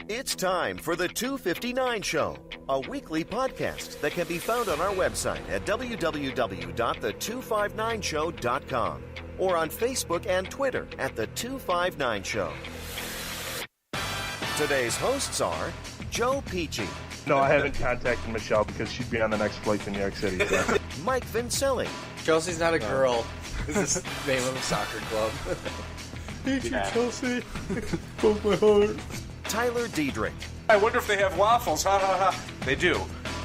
It's time for the 259 Show, a weekly podcast that can be found on our website at www.the259show.com or on Facebook and Twitter at the 259 Show. Today's hosts are Joe Peachy. No, I haven't contacted Michelle because she'd be on the next flight to New York City. So. Mike Vincelli. Chelsea's not a girl. This is the name of a soccer club. Hate you, Chelsea. Broke my heart. Tyler Diedrich. I wonder if they have waffles. Ha ha ha. They do.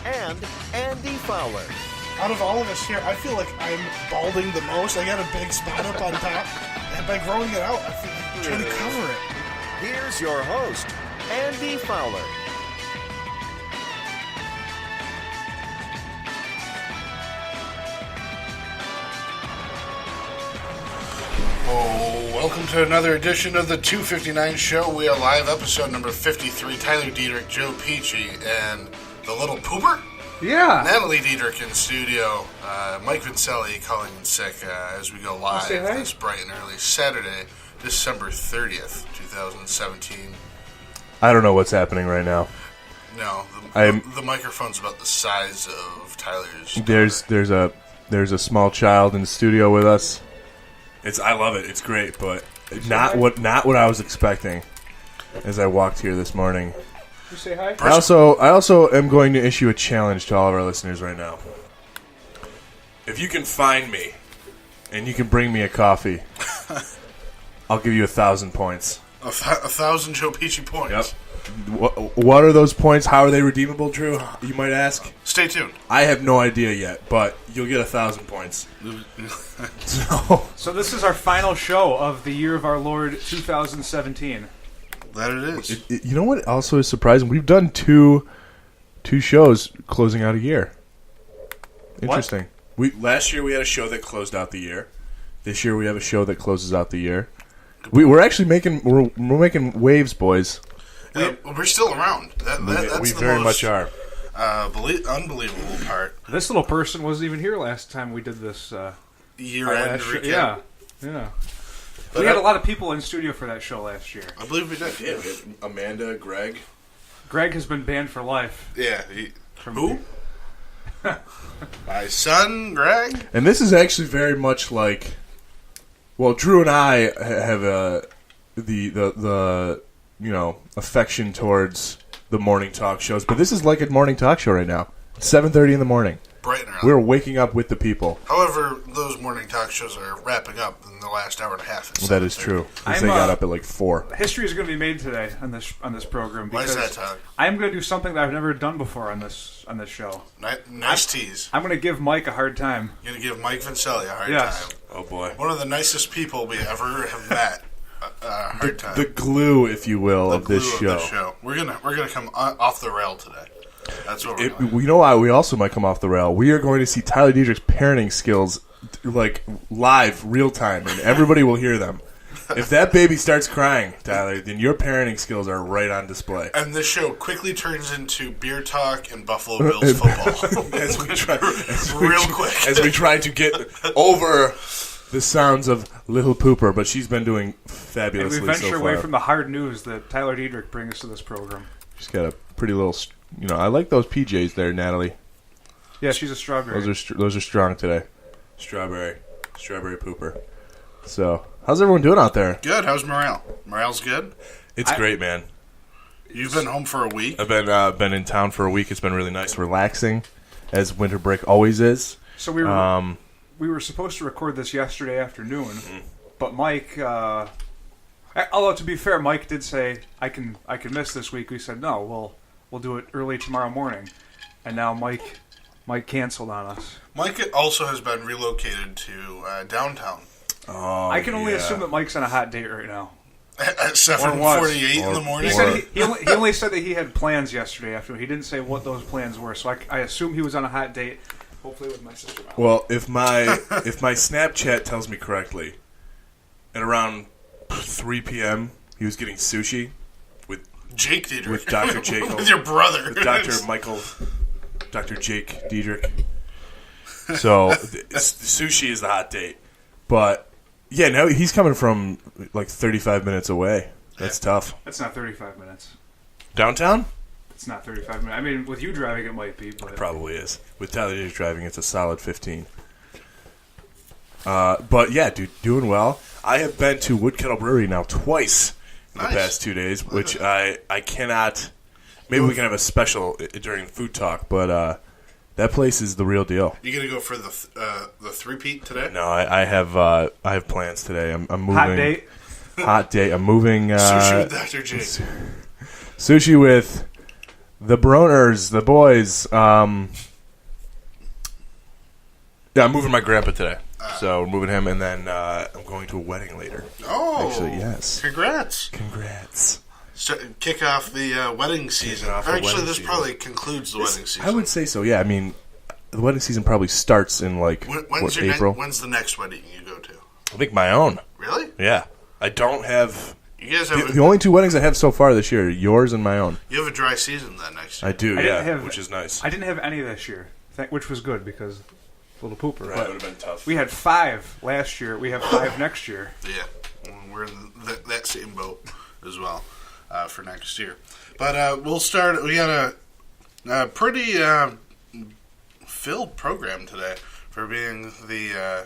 And Andy Fowler. Out of all of us here, I feel like I'm balding the most. I got a big spot up on top. And by growing it out, I feel like I'm trying to cover it. Here's your host, Andy Fowler. Oh, welcome to another edition of the 259 Show. We are live, episode number 53. Tyler Diedrich, Joe Peachy, and the little pooper? Yeah. Natalie Diedrich in studio. Mike Vincelli calling in sick as we go live this bright and early Saturday, December 30th, 2017. I don't know what's happening right now. No, the microphone's about the size of Tyler's. There's a small child in the studio with us. I love it. It's great, but not what I was expecting as I walked here this morning. You say hi? I also am going to issue a challenge to all of our listeners right now. If you can find me and you can bring me a coffee, I'll give you 1,000 points. 1,000 Joe Peachy points. Yep. What are those points? How are they redeemable, Drew? You might ask. Stay tuned. I have no idea yet, but you'll get 1,000 points. So this is our final show of the year of our Lord 2017. That it is. You know what also is surprising? We've done two shows closing out a year. Interesting. Last year we had a show that closed out the year. This year we have a show that closes out the year. We're actually making waves, boys. We're still around. That's we the very most, much are. Unbelievable part. This little person wasn't even here last time we did this. Year-end recap. Yeah. We had a lot of people in studio for that show last year. I believe we did. Yeah, we had Amanda, Greg. Greg has been banned for life. Yeah. Who? My son, Greg. And this is actually very much like, well, Drew and I have the affection towards the morning talk shows, but this is like a morning talk show right now. 7:30 in the morning. Bright and early. We're waking up with the people. However, those morning talk shows are wrapping up in the last hour and a half. That is true. Because they got up at like 4. History is going to be made today on this program. Why is that, Tyler? I'm going to do something that I've never done before on this show. Nice tease. I'm going to give Mike a hard time. You're going to give Mike Vincelli a hard Yes. time. Oh boy. One of the nicest people we ever have met. Hard time. The glue, if you will, of this show. We're gonna come off the rail today. That's what we're doing. You know why we also might come off the rail? We are going to see Tyler Diedrich's parenting skills like live, real time, and everybody will hear them. If that baby starts crying, Tyler, then your parenting skills are right on display. And this show quickly turns into beer talk and Buffalo Bills football. as we try to get over the sounds of Little Pooper, but she's been doing fabulously and we venture so far. away from the hard news that Tyler Diedrich brings to this program. She's got a pretty little, I like those PJs there, Natalie. Yeah, she's a strawberry. Those are strong today. Strawberry pooper. So, how's everyone doing out there? Good. How's morale? Morale's good? It's great, man. You've been home for a week? I've been in town for a week. It's been really nice, relaxing, as winter break always is. So we were supposed to record this yesterday afternoon, but Mike, although to be fair, Mike did say I can miss this week. We said no, we'll do it early tomorrow morning, and now Mike canceled on us. Mike also has been relocated to downtown. Oh, I can only assume that Mike's on a hot date right now. At 7:48 in the morning. He said he only said that he had plans yesterday afternoon. He didn't say what those plans were, so I assume he was on a hot date. Hopefully with my sister. Well, if my Snapchat tells me correctly, at around 3 p.m. he was getting sushi with Jake Diedrich. With Dr. Jake. With your brother. With Dr. Jake Diedrich. So sushi is the hot date, but Yeah, no, he's coming from like 35 minutes away. That's tough. That's not 35 minutes. Downtown? It's not 35 minutes. I mean, with you driving, it might be. But It probably is. With Tyler Days driving, it's a solid 15. But yeah, dude, doing well. I have been to Wood Kettle Brewery now twice in the past 2 days, which I cannot. Maybe we can have a special during food talk, but that place is the real deal. You gonna go for the three-peat today? No, I have plans today. I'm moving. hot date. Hot date. I'm moving. Sushi with Dr. J. Sushi with the Broners, the boys. Yeah, I'm moving my grandpa today. So we're moving him, and then I'm going to a wedding later. Oh, actually, yes. Congrats. Kick off the wedding season. Actually, this probably concludes the wedding season. I would say so, yeah. I mean, the wedding season probably starts in, like, April? When's the next wedding you go to? I think my own. Really? Yeah. I don't have... You guys have the only two weddings I have so far this year are yours and my own. You have a dry season then next year. I do, which is nice. I didn't have any this year, which was good because little pooper. Right, it would have been tough. We had 5 last year. We have 5 next year. Yeah, we're in that same boat as well for next year. But we'll start. We got a pretty filled program today for being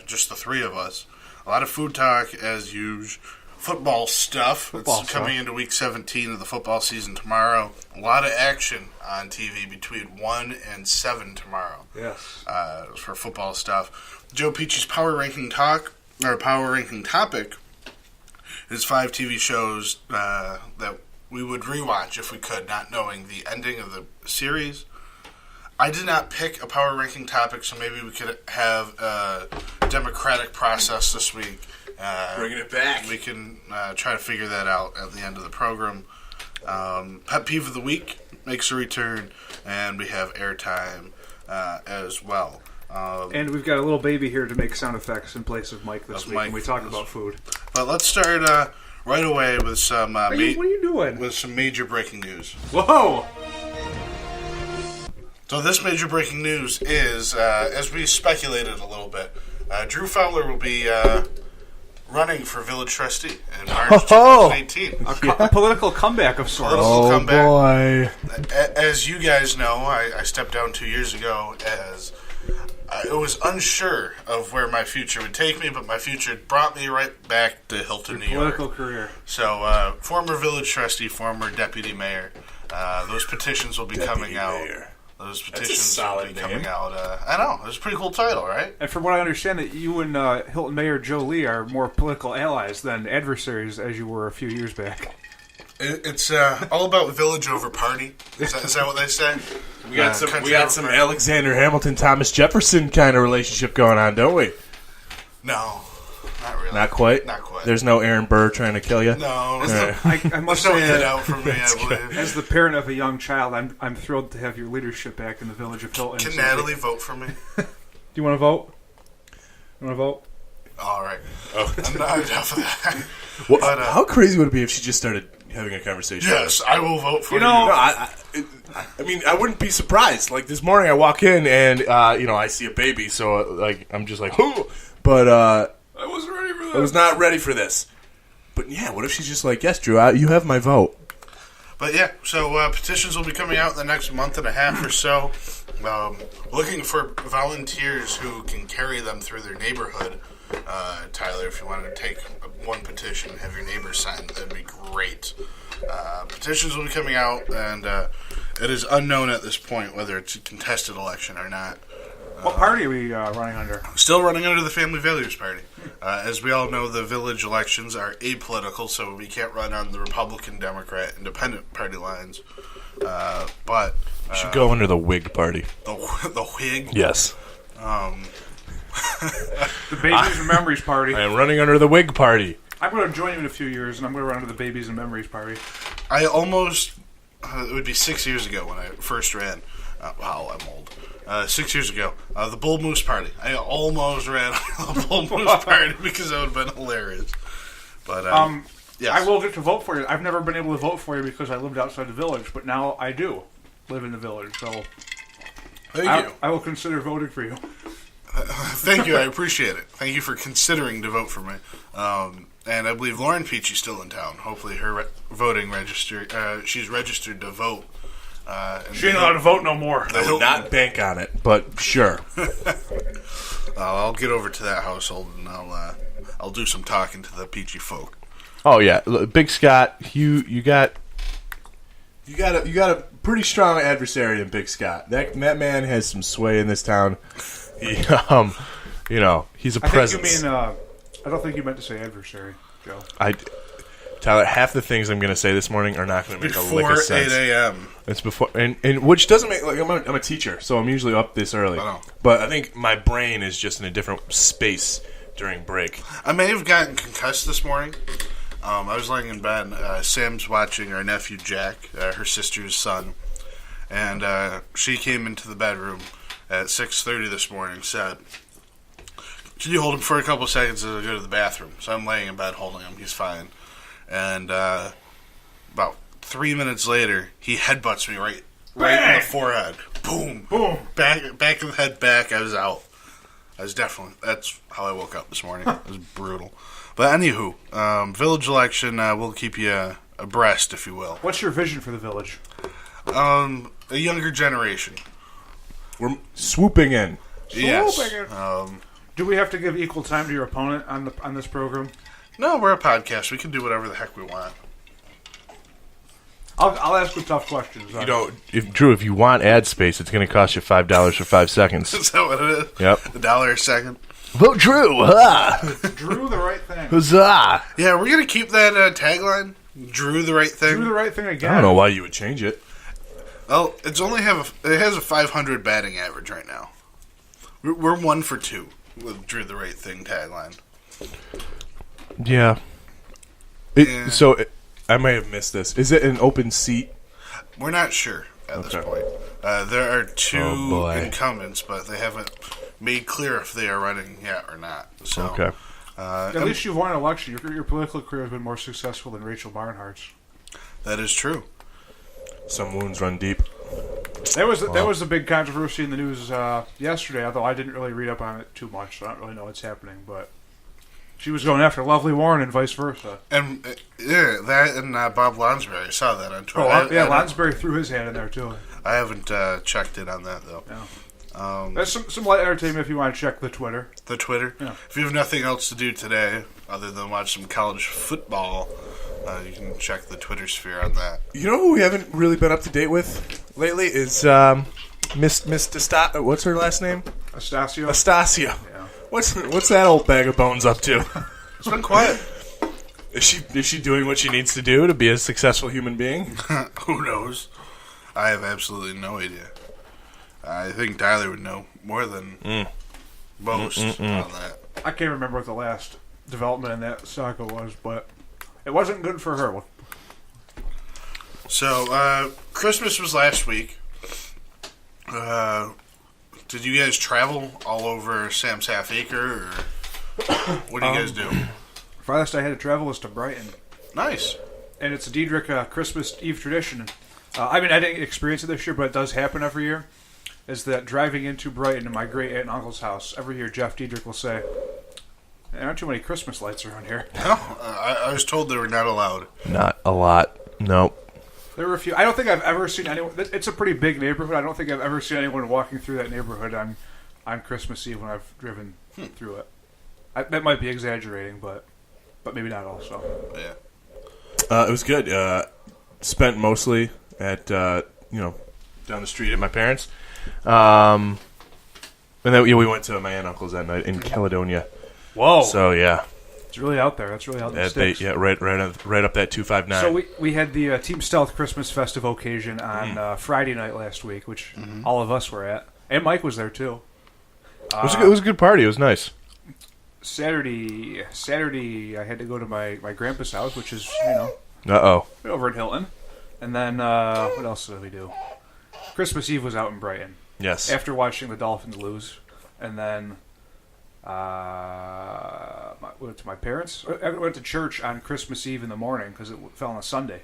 just the three of us. A lot of food talk as usual. Football stuff. It's coming into week 17 of the football season tomorrow. A lot of action on TV between 1 and 7 tomorrow. Yes. For football stuff. Joe Peachy's power ranking topic is 5 TV shows that we would rewatch if we could, not knowing the ending of the series. I did not pick a power ranking topic, so maybe we could have a democratic process this week. Bringing it back. We can try to figure that out at the end of the program. Pet Peeve of the Week makes a return, and we have airtime as well. And we've got a little baby here to make sound effects in place of Mike this week when we talk about food. But let's start right away with some... what are you doing? With some major breaking news. Whoa! So this major breaking news is, as we speculated a little bit, Drew Fowler will be... running for village trustee in March 2018. A political comeback of sorts. Boy. As you guys know, I stepped down 2 years ago as I was unsure of where my future would take me, but my future brought me right back to Hilton, New York. Political career. So, former village trustee, former deputy mayor, those petitions will be coming out. Those petitions will be coming out. I know. It's a pretty cool title, right? And from what I understand, that you and Hilton Mayor Joe Lee are more political allies than adversaries as you were a few years back. It's all about village over party. Is that what they say? We got some Alexander Hamilton, Thomas Jefferson kind of relationship going on, don't we? No. Not really. Not quite? Not quite. There's no Aaron Burr trying to kill you? No. I must say, hit out from me, I believe. As the parent of a young child, I'm thrilled to have your leadership back in the village of Hilton. Can Natalie vote for me? Do you want to vote? You want to vote? All right. I'm not enough of that. Well, but, how crazy would it be if she just started having a conversation? Yes, I will vote for you. No, I mean, I wouldn't be surprised. Like, this morning I walk in and, I see a baby, so, like, I'm just like, whoo! But, I wasn't ready for that. I was not ready for this. But yeah, what if she's just like, yes, Drew, you have my vote. But yeah, so petitions will be coming out in the next month and a half or so. Looking for volunteers who can carry them through their neighborhood. Tyler, if you wanted to take one petition and have your neighbors sign, that'd be great. Petitions will be coming out, and it is unknown at this point whether it's a contested election or not. What party are we running under? Still running under the Family Values Party. As we all know, the village elections are apolitical, so we can't run on the Republican, Democrat, Independent party lines. But you should go under the Whig Party. The Whig? Yes. The Babies and Memories Party. I am running under the Whig Party. I'm going to join you in a few years, and I'm going to run under the Babies and Memories Party. I almost... it would be 6 years ago when I first ran. Wow, I'm old. 6 years ago, the Bull Moose Party. I almost ran the Bull Moose Party because that would have been hilarious. But yes. I will get to vote for you. I've never been able to vote for you because I lived outside the village, but now I do live in the village. So Thank you. I will consider voting for you. Thank you. I appreciate it. Thank you for considering to vote for me. And I believe Lauren Peachy's still in town. Hopefully her voting register. She's registered to vote. She ain't allowed to vote no more. I would not bank on it, but sure. I'll get over to that household and I'll do some talking to the Peachy folk. Oh yeah, look, Big Scott, you got a pretty strong adversary in Big Scott. That man has some sway in this town. He, he's a presence. I don't think you meant to say adversary, Joe. Tyler, half the things I'm going to say this morning are not going to make a lick of sense. Before 8 a.m. It's before, and which doesn't make like I'm a teacher, so I'm usually up this early. I know. But I think my brain is just in a different space during break. I may have gotten concussed this morning. I was laying in bed. Sam's watching our nephew Jack, her sister's son, and she came into the bedroom at 6:30 this morning. Said, "Can you hold him for a couple seconds as I go to the bathroom?" So I'm laying in bed holding him. He's fine. And about 3 minutes later, he headbutts me right in the forehead. Boom, boom, back of the head, back. I was out. That's how I woke up this morning. It was brutal. But anywho, village election, we'll keep you abreast, if you will. What's your vision for the village? A younger generation. We're swooping in. Yes. Do we have to give equal time to your opponent on this program? No, we're a podcast. We can do whatever the heck we want. I'll ask you tough questions. If you want ad space, it's going to cost you $5 for 5 seconds. Is that what it is? Yep. $1 a second. Vote Drew! Drew the right thing. Huzzah! Yeah, we're going to keep that tagline. Drew the right thing. Drew the right thing again. I don't know why you would change it. Well, it has a 500 batting average right now. We're 1 for 2 with Drew the right thing tagline. Yeah. I may have missed this. Is it an open seat? We're not sure at this point. There are 2 incumbents, but they haven't made clear if they are running yet or not. So, okay. At least you've won an election. Your political career has been more successful than Rachel Barnhart's. That is true. Some wounds run deep. That was a big controversy in the news yesterday, although I didn't really read up on it too much, so I don't really know what's happening, but she was going after Lovely Warren and vice versa. And that and Bob Lonsberry. I saw that on Twitter. Lonsberry threw his hand in there too. I haven't checked in on that though. No. There's some light entertainment if you want to check the Twitter. The Twitter. Yeah. If you have nothing else to do today other than watch some college football, you can check the Twitter sphere on that. You know who we haven't really been up to date with lately is Miss what's her last name? Astasia. Yeah. What's that old bag of bones up to? It's been quiet. Is she doing what she needs to do to be a successful human being? Who knows? I have absolutely no idea. I think Tyler would know more than most on that. I can't remember what the last development in that saga was, but it wasn't good for her. So, Christmas was last week. Did you guys travel all over Sam's Half Acre, or what do you guys do? Farthest I had to travel was to Brighton. Nice. And it's a Diedrich Christmas Eve tradition. I didn't experience it this year, but it does happen every year. Is that driving into Brighton, my great aunt and uncle's house, every year Jeff Diedrich will say, "There aren't too many Christmas lights around here." No, I was told they were not allowed. Not a lot. Nope. There were a few. I don't think I've ever seen anyone. It's a pretty big neighborhood. I don't think I've ever seen anyone walking through that neighborhood on Christmas Eve when I've driven through it. That might be exaggerating, but maybe not also. Yeah. It was good. Spent mostly at down the street at my parents. And then we went to my aunt and uncle's that night in Caledonia. Whoa! So yeah, it's really out there. That's really out there. Right up that 259. So we had the Team Stealth Christmas Festive occasion on Friday night last week, which all of us were at, and Mike was there too. It was a good party. It was nice. Saturday, I had to go to my grandpa's house, which is over in Hilton, and then what else did we do? Christmas Eve was out in Brighton. Yes. After watching the Dolphins lose, and then went to my parents. I went to church on Christmas Eve in the morning because it fell on a Sunday.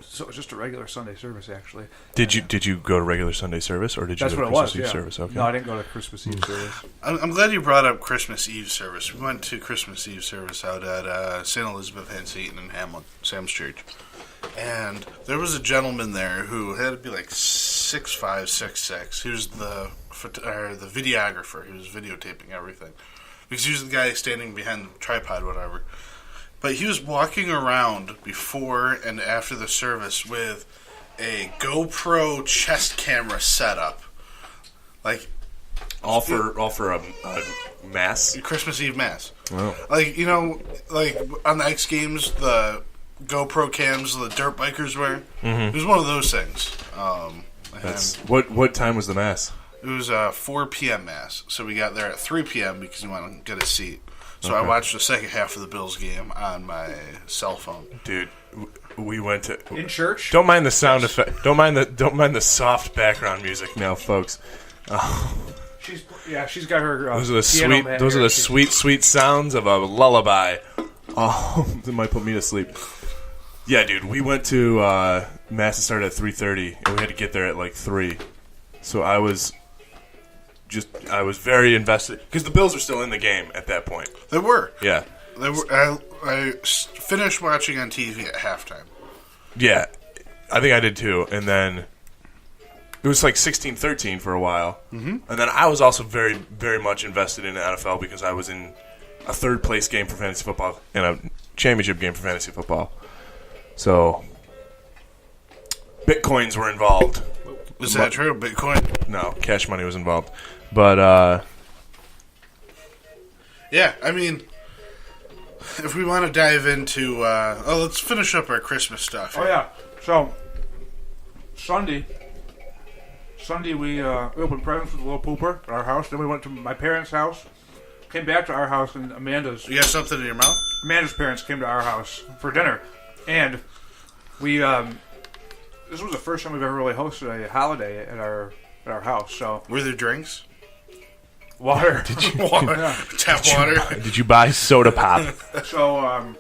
So it was just a regular Sunday service, actually. Did you go to regular Sunday service, or did you That's go to what it Christmas was. Eve Yeah. service? Okay. No, I didn't go to Christmas Eve service. I'm glad you brought up Christmas Eve service. We went to Christmas Eve service out at St. Elizabeth Ann Seton in Hamlin, Sam's Church. And there was a gentleman there who had to be like 6'5", 6'6". He was the videographer. He was videotaping everything. Because he was the guy standing behind the tripod, whatever. But he was walking around before and after the service with a GoPro chest camera setup. Like, All for a mass. Christmas Eve mass. Oh. Like, you know, like on the X Games, the GoPro cams the dirt bikers wear. Mm-hmm. It was one of those things. That's what time was the mass? It was a 4 p.m. mass, so we got there at 3 p.m. because we wanted to get a seat. So I Okay. watched the second half of the Bills game on my cell phone. Dude, we went to In church? Don't mind the sound effect. Don't mind the soft background music now, folks. She's got her. Those are the piano sweet. mat Those are here. the sweet sounds of a lullaby. Oh, that might put me to sleep. Yeah, dude, we went to mass. It started at 3:30, and we had to get there at like 3. So I was very invested because the Bills were still in the game at that point. They were. Yeah, They were. I finished watching on TV at halftime. yeah, I think I did too. And then it was like 16-13 for a while. Mm-hmm. And then I was also very, very much invested in the NFL because I was in a third place game for fantasy football and a championship game for fantasy football. So Bitcoins were involved. Is that true? Bitcoin? No, cash money was involved. But Yeah, I mean, if we want to dive into... let's finish up our Christmas stuff. Oh, yeah. So, Sunday we opened presents with a little pooper at our house. Then we went to my parents' house. Came back to our house, and Amanda's You got something in your mouth? parents came to our house for dinner. And we... this was the first time we've ever really hosted a holiday at our house. So, Were there drinks? water. Water. Yeah. Tap water? did you buy soda pop? So,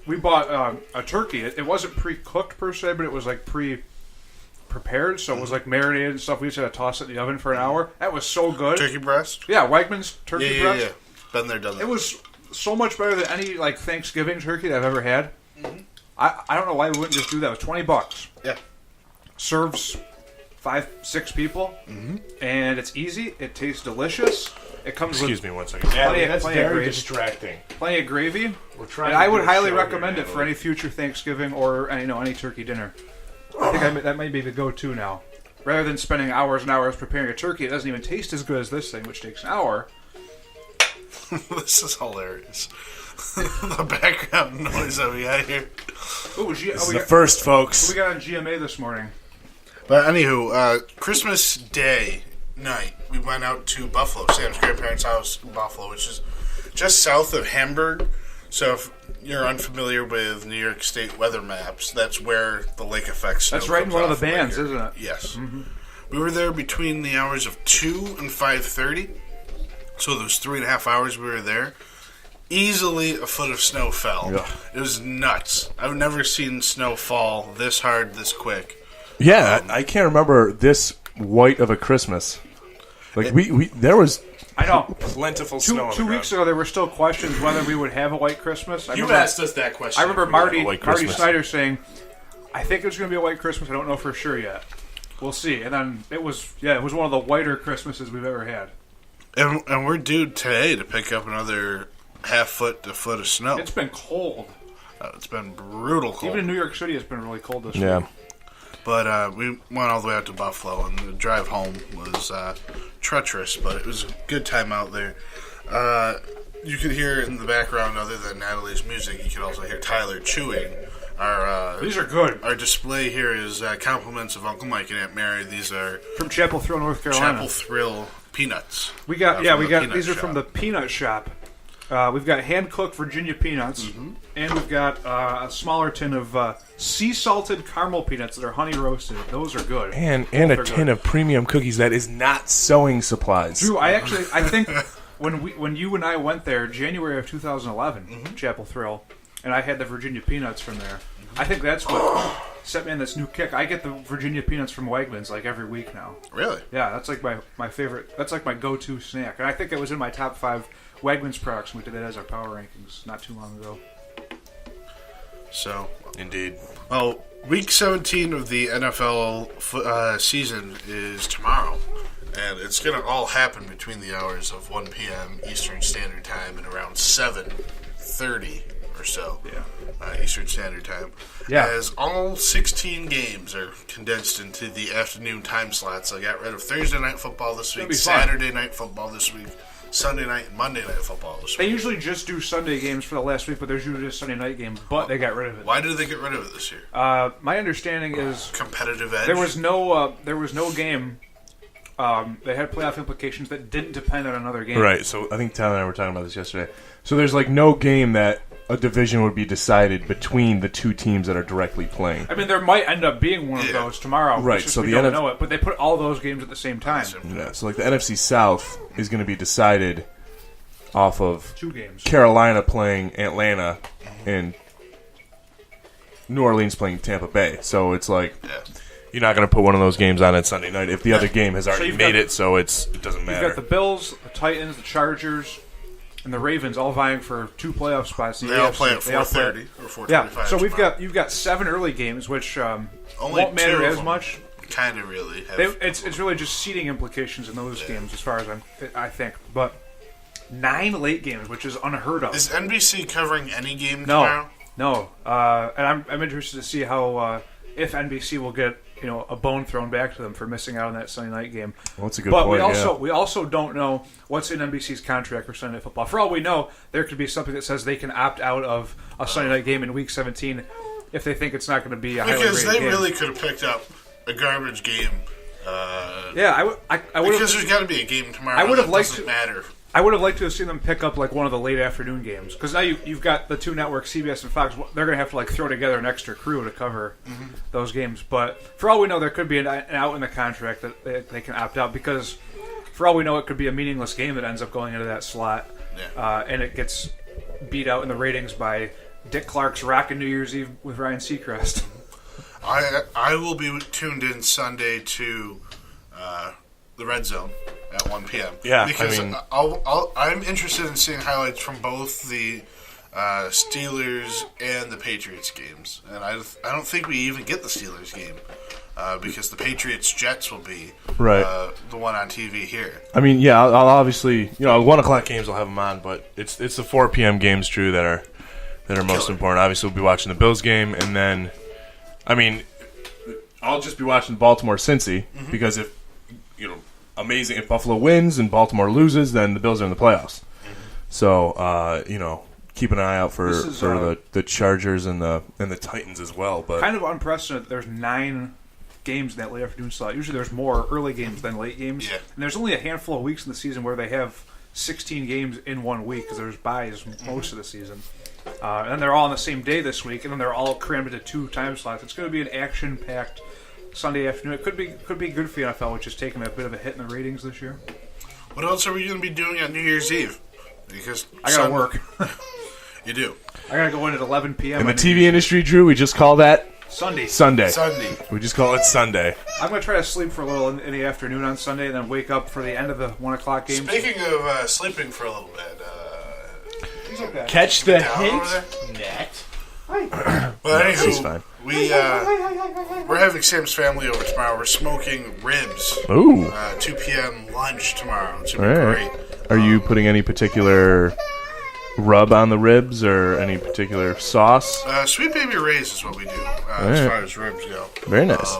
we bought a turkey. It wasn't pre-cooked per se, but it was like pre-prepared. So it was like marinated and stuff. We just had to toss it in the oven for an hour. That was so good. Turkey breast? Yeah, Wegmans turkey breast. Yeah. Been there, done that. It was so much better than any like Thanksgiving turkey that I've ever had. Mm-hmm. I don't know why we wouldn't just do that. It was $20. Yeah. Serves 5-6 people, and it's easy. It tastes delicious. It comes Excuse with me one second. Plenty- that's plenty of very gravy. distracting. plenty of gravy. We're trying. And I would highly recommend it for any future Thanksgiving or any turkey dinner. I think that might be the go-to now. Rather than spending hours and hours preparing a turkey, it doesn't even taste as good as this thing, which takes an hour. This is hilarious. The background noise that we got here. Ooh, This is the first, folks. we got on GMA this morning. But anywho, Christmas Day night, we went out to Buffalo, Sam's grandparents' house in Buffalo, which is just south of Hamburg. So if you're unfamiliar with New York State weather maps, that's where the lake effect snow That's right in comes one of off the bands, later. isn't it? Yes. Mm-hmm. We were there between the hours of 2 and 5:30. So those 3.5 hours we were there. Easily a foot of snow fell. Yeah. It was nuts. I've never seen snow fall this hard, this quick. Yeah, I can't remember this white of a Christmas. Like we there was I know. plentiful snow. on the Two ground. weeks ago, there were still questions whether we would have a white Christmas. You asked us that question. I remember if we would have a Marty white Marty Christmas. Snyder saying, "I think it's going to be a white Christmas. I don't know for sure yet. We'll see." And then it was one of the whiter Christmases we've ever had. And we're due today to pick up another half foot to foot of snow. It's been cold. It's been brutal cold. Even in New York City, it's been really cold this Yeah. week. But we went all the way out to Buffalo, and the drive home was treacherous, but it was a good time out there. You could hear in the background, other than Natalie's music, you could also hear Tyler chewing. These are good. Our display here is compliments of Uncle Mike and Aunt Mary. These are From Chapel Thrill, North Carolina. Chapel Thrill peanuts. We got from the peanut these are shop. from the peanut shop. We've got hand-cooked Virginia peanuts, and we've got a smaller tin of sea-salted caramel peanuts that are honey-roasted. Those are good. And a Those are tin good. of premium cookies that is not sewing supplies. Drew, I think when you and I went there, January of 2011, Chapel Thrill, and I had the Virginia peanuts from there. I think that's what sent me on this new kick. I get the Virginia peanuts from Wegmans like every week now. Really? Yeah, that's like my favorite. That's like my go-to snack, and I think it was in my top 5 Wegmans products. We did that as our power rankings not too long ago. So, Indeed. well, week 17 of the NFL season is tomorrow, and it's going to all happen between the hours of 1 p.m. Eastern Standard Time and around 7:30 or so, Eastern Standard Time. Yeah. As all 16 games are condensed into the afternoon time slots. I got rid of Thursday night football this week, be fun. Saturday night football this week, Sunday night and Monday night football this They week. usually just do Sunday games for the last week, but there's usually a Sunday night game. But they got rid of it. Why did they get rid of it this year? My understanding is Competitive edge? there was no game. They had playoff implications that didn't depend on another game. Right, so I think Tyler and I were talking about this yesterday. So there's like no game that a division would be decided between the two teams that are directly playing. I mean, there might end up being one of those tomorrow. Right, It's just so we the don't know it, but they put all those games at the same time. Yeah, so like the NFC South is going to be decided off of 2 games. Carolina playing Atlanta and New Orleans playing Tampa Bay. So it's like you're not going to put one of those games on Sunday night if the other game has already you've made got- it, so it doesn't You've matter. got the Bills, the Titans, the Chargers, and the Ravens all vying for 2 playoff spots. In the They all AFC. play at They all play 4:30 or 4:25. Yeah, so you've got 7 early games, which Only won't 2 matter of as them much. Kind of really. Have, It's really just seeding implications in those games, as far as I think. But 9 late games, which is unheard of. is NBC covering any game tomorrow? No. And I'm interested to see how if NBC will get a bone thrown back to them for missing out on that Sunday night game. Well, that's a good But point. we also don't know what's in NBC's contract for Sunday Night Football. For all we know, there could be something that says they can opt out of a Sunday night game in Week 17 if they think it's not going to be a highly Because rated they game. really could have picked up a garbage game. Yeah, I would Because have. there's got to be a game tomorrow. I would have that liked doesn't to- matter. I would have liked to have seen them pick up like one of the late afternoon games, because now you've got the 2 networks, CBS and Fox. They're going to have to like throw together an extra crew to cover those games. But for all we know, there could be an out in the contract that they can opt out, because for all we know, it could be a meaningless game that ends up going into that slot, and it gets beat out in the ratings by Dick Clark's Rockin' New Year's Eve with Ryan Seacrest. I will be tuned in Sunday to the Red Zone at 1 p.m. Yeah, because I mean- I'm interested in seeing highlights from both the Steelers and the Patriots games, and I don't think we even get the Steelers game because the Patriots Jets will be Right. the one on TV here. I mean, yeah, I'll obviously, 1 o'clock games I'll have them on, but it's the 4 p.m. games, Drew, that are most Killer. important. Obviously, we'll be watching the Bills game, and then, I mean, I'll just be watching Baltimore-Cincy, because if amazing. If Buffalo wins and Baltimore loses, then the Bills are in the playoffs. So, keep an eye out for This is, the Chargers and the Titans as well. But Kind of unprecedented. There's 9 games in that late afternoon slot. Usually there's more early games than late games. Yeah. And there's only a handful of weeks in the season where they have 16 games in 1 week, because there's buys most of the season. And then they're all on the same day this week, and then they're all crammed into 2 time slots. It's going to be an action-packed Sunday afternoon. It could be good for the NFL, which is taking a bit of a hit in the ratings this year. What else are we going to be doing on New Year's Eve? Because I got to work. You do. I got to go in at 11 p.m. in the on TV industry, Drew, we just call that Sunday. Sunday. Sunday. We just call it Sunday. I'm going to try to sleep for a little in the afternoon on Sunday, and then wake up for the end of the 1 o'clock games. Speaking of sleeping for a little bit, It's okay. Catch the down hint, over Net. well, He's anywho, fine. we're having Sam's family over tomorrow. We're smoking ribs. Ooh. 2 p.m. lunch tomorrow. It's All gonna be right. great. Are you putting any particular rub on the ribs or any particular sauce? Sweet Baby Ray's is what we do as far as ribs go. Very nice.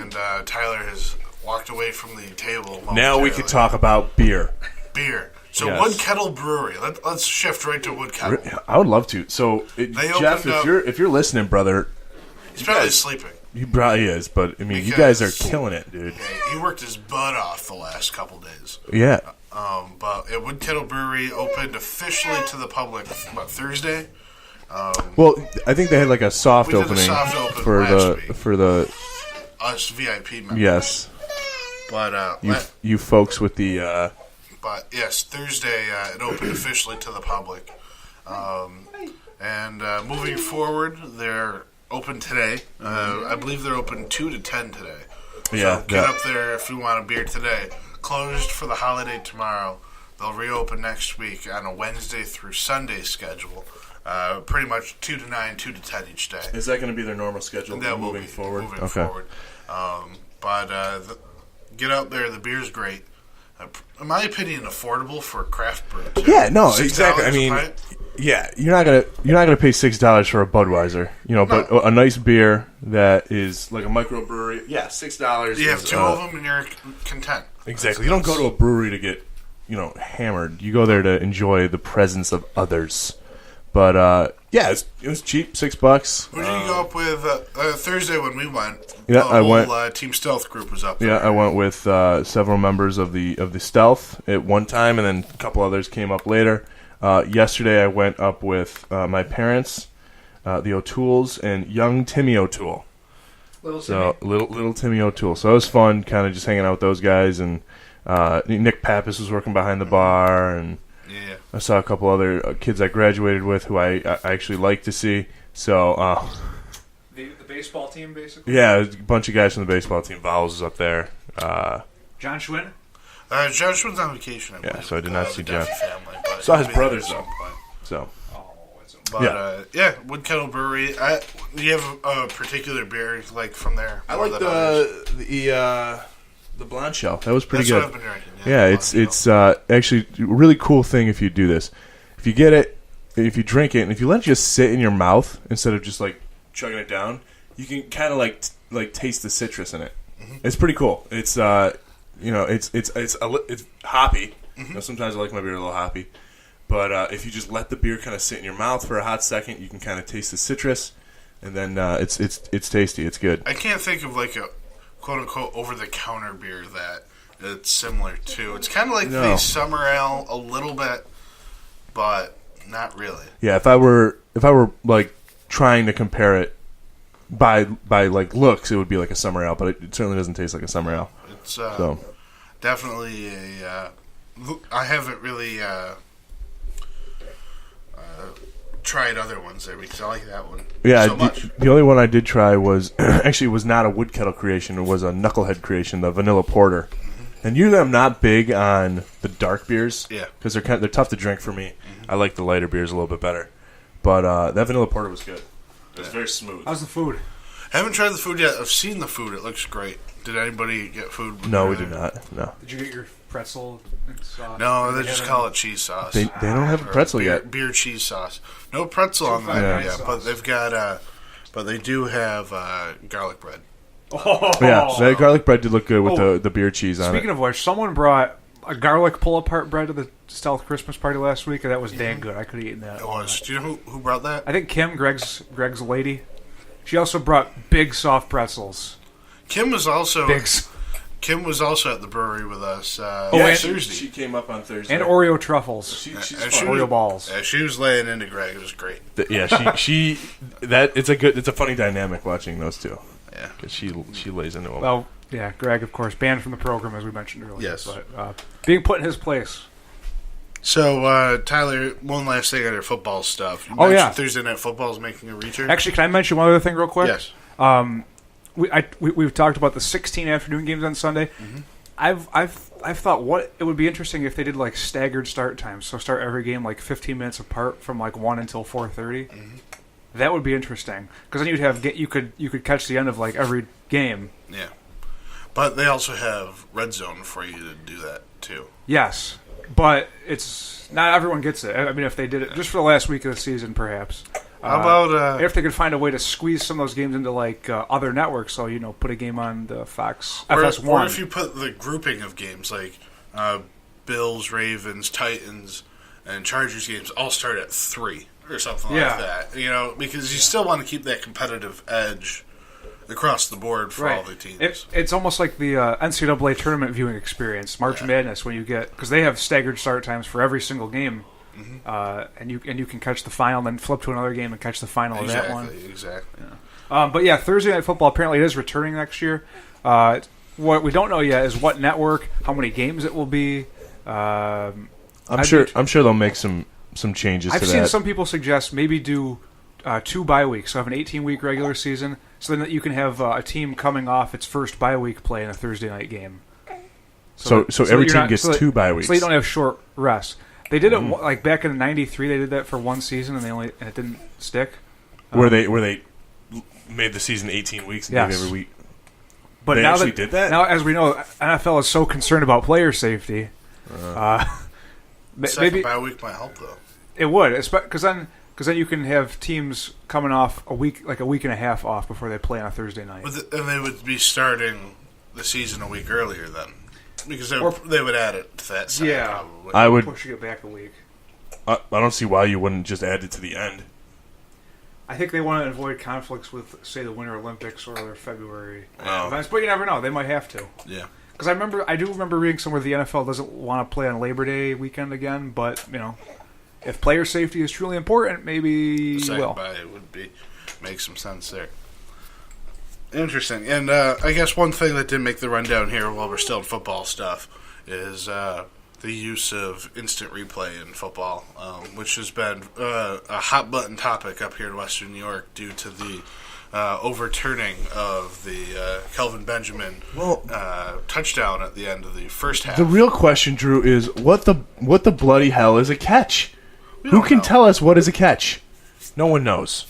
And Tyler has walked away from the table. Now we momentarily. could talk about beer. beer. So Yes. Wood Kettle Brewery. Let's shift right to Wood Kettle. I would love to. So, They Jeff, opened up- if you're listening, brother, He's probably sleeping. he probably is. But I mean, you guys are killing it, dude. He worked his butt off the last couple days. Yeah. But Wood Kettle Brewery opened officially to the public Thursday. Well, I think they had like a soft We did a opening soft open for last week. us VIP members. yes, But you folks with the But yes, Thursday it opened officially to the public. And moving forward, they're open today. I believe they're open 2 to 10 today. Yeah, So get up there if you want a beer today. Closed for the holiday tomorrow. They'll reopen next week on a Wednesday through Sunday schedule. Pretty much 2 to 9, 2 to 10 each day. Is that going to be their normal schedule moving forward? Forward. Get out there. The beer's great. In my opinion, affordable for craft brew. Too. Yeah, no, $6 exactly. I a mean, pint? yeah, you're not gonna pay $6 for a Budweiser, but a nice beer that is like a microbrewery. Yeah, $6. You have 2 of them and you're content. Exactly. You don't go to a brewery to get hammered. You go there to enjoy the presence of others. But it was cheap, $6. Who did you go up with Thursday when we went? Yeah, I went. Team Stealth group was up there. Yeah, I went with several members of the Stealth at one time, and then a couple others came up later. Yesterday, I went up with my parents, the O'Tooles, and young Timmy O'Toole. Little Timmy O'Toole. So it was fun, kind of just hanging out with those guys, and Nick Pappas was working behind the bar, and Yeah. I saw a couple other kids I graduated with who I actually like to see. So The baseball team, basically? yeah, a bunch of guys from the baseball team. Vowels is up there. John Schwinn? John Schwind's on vacation. I believe, so I did not with see the Duffy John. family, but Saw his he'll be there brothers, at some though. point. So But Woodkettle Brewery. Do you have a particular beer like from there? I Or like that others? the blonde shell. That was pretty That's good. what I've been drinking. Yeah, it's actually a really cool thing if you do this. If you get it, if you drink it, and if you let it just sit in your mouth instead of just like chugging it down, you can kind of like taste the citrus in it. Mm-hmm. It's pretty cool. It's it's hoppy. Mm-hmm. Sometimes I like my beer a little hoppy, but if you just let the beer kind of sit in your mouth for a hot second, you can kind of taste the citrus, and then it's tasty. It's good. I can't think of like a quote unquote over the counter beer that it's similar to. It's kind of like the summer ale a little bit, but not really. Yeah, if I were like trying to compare it by like looks, it would be like a summer ale, but it certainly doesn't taste like a summer ale. It's So definitely a. I haven't really tried other ones there because I like that one yeah, so much. the only one I did try was actually was not a Woodkettle creation. It was a Knucklehead creation, the vanilla porter. And usually I'm not big on the dark beers, Yeah. because they're tough to drink for me. I like the lighter beers a little bit better. But that vanilla porter was good. It was very smooth. How's the food? I haven't tried the food yet. I've seen the food. It looks great. Did anybody get food? No, we did not. No, Did you get your pretzel and sauce? No, they just call it cheese sauce. they don't have a Or pretzel beer, yet. Beer cheese sauce. No pretzel on that Yeah. yet, but they've got. But they do have garlic bread. Oh. Yeah, that garlic bread did look good with Oh. the beer cheese on Speaking it. of which, someone brought a garlic pull-apart bread to the Stealth Christmas party last week, and that was dang good. I could have eaten that. It was. Do you know who brought that? I think Kim, Greg's lady. She also brought big soft pretzels. Kim was also. Big Kim was also at the brewery with us. and- Thursday. She came up on Thursday. and Oreo truffles. She's And fun. she Oreo balls. She was laying into Greg. It was great. Yeah, she it's a funny dynamic watching those two. Yeah. Because she lays into them. Well, yeah, Greg, of course, banned from the program as we mentioned earlier. Yes. But being put in his place. So, Tyler, one last thing on your football stuff. You Oh, mentioned yeah. Thursday Night Football is making a return. Actually, can I mention one other thing real quick? Yes. We've talked about the 16 afternoon games on Sunday. Mm-hmm. I've thought what it would be interesting if they did like staggered start times. So start every game like 15 minutes apart from like 1 until 4:30. Mm-hmm. That would be interesting because then you'd have you could catch the end of like every game. Yeah. But they also have Red Zone for you to do that, too. Yes, but it's not everyone gets it. I mean, if they did it just for the last week of the season, perhaps. How about... If they could find a way to squeeze some of those games into like other networks, so put a game on the Fox or FS1. if you put the grouping of games, like Bills, Ravens, Titans, and Chargers games all start at 3 or something like that. Because you still want to keep that competitive edge across the board for all the teams. It's almost like the NCAA tournament viewing experience, March Madness, when you get because they have staggered start times for every single game, and you can catch the final, then flip to another game and catch the final of that one. Exactly. But yeah, Thursday Night Football apparently it is returning next year. What we don't know yet is what network, how many games it will be. I'm sure they'll make some changes I've to seen that. some people suggest maybe do 2 bye weeks. So have an 18-week regular season. So then you can have a team coming off its first bye week play in a Thursday night game. So every team gets 2 bye weeks. So you don't have short rests. They did it like back in '93. They did that for one season, and it didn't stick. Where they made the season 18 weeks and gave every week. But they now actually did that? Now, as we know, NFL is so concerned about player safety. Second bye week might help though. It would, because then you can have teams coming off a week and a half off before they play on a Thursday night. And they would be starting the season a week earlier then, because they would add it to that side. Yeah, probably. I would pushing it back a week. I don't see why you wouldn't just add it to the end. I think they want to avoid conflicts with, say, the Winter Olympics or their February Oh. events, but you never know. They might have to. Yeah. Because I do remember reading somewhere the NFL doesn't want to play on Labor Day weekend again, but if player safety is truly important, maybe The second will. bye would make some sense there. Interesting. And I guess one thing that didn't make the rundown here while we're still in football stuff is the use of instant replay in football, which has been a hot-button topic up here in Western New York due to the overturning of the Kelvin Benjamin touchdown at the end of the first half. The real question, Drew, is what the bloody hell is a catch? We Who don't can know. tell us what is a catch? No one knows.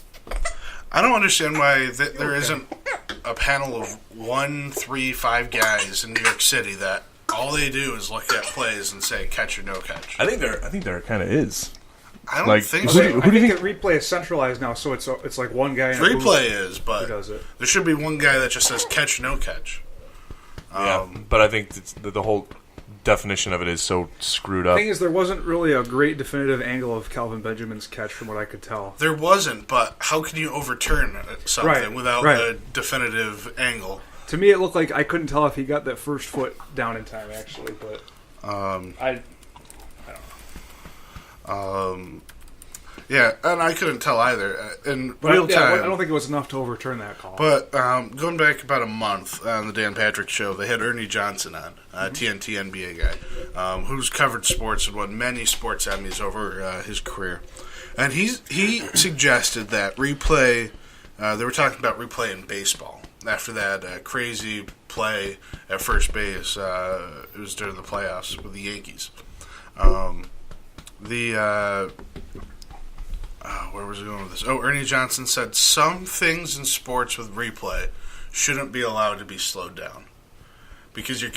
I don't understand why there isn't a panel of 1, 3, 5 guys in New York City that all they do is look at plays and say catch or no catch. I think there kind of is. I don't think who so. do I you think think? replay is centralized now, so it's like one guy in a booth Replay is, but who does it. there should be one guy that just says catch, no catch. Yeah, but I think the whole definition of it is so screwed up. The thing is, there wasn't really a great definitive angle of Calvin Benjamin's catch from what I could tell. There wasn't, but how can you overturn something Right, without right. a definitive angle? To me, it looked like I couldn't tell if he got that first foot down in time, actually, but I don't know. Yeah, and I couldn't tell either in But real time. I don't think it was enough to overturn that call. But going back about a month on the Dan Patrick Show, they had Ernie Johnson on, TNT NBA guy, who's covered sports and won many sports Emmys over his career. And he suggested that replay, they were talking about replay in baseball. After that crazy play at first base, it was during the playoffs with the Yankees. Where was I going with this? Ernie Johnson said some things in sports with replay shouldn't be allowed to be slowed down because you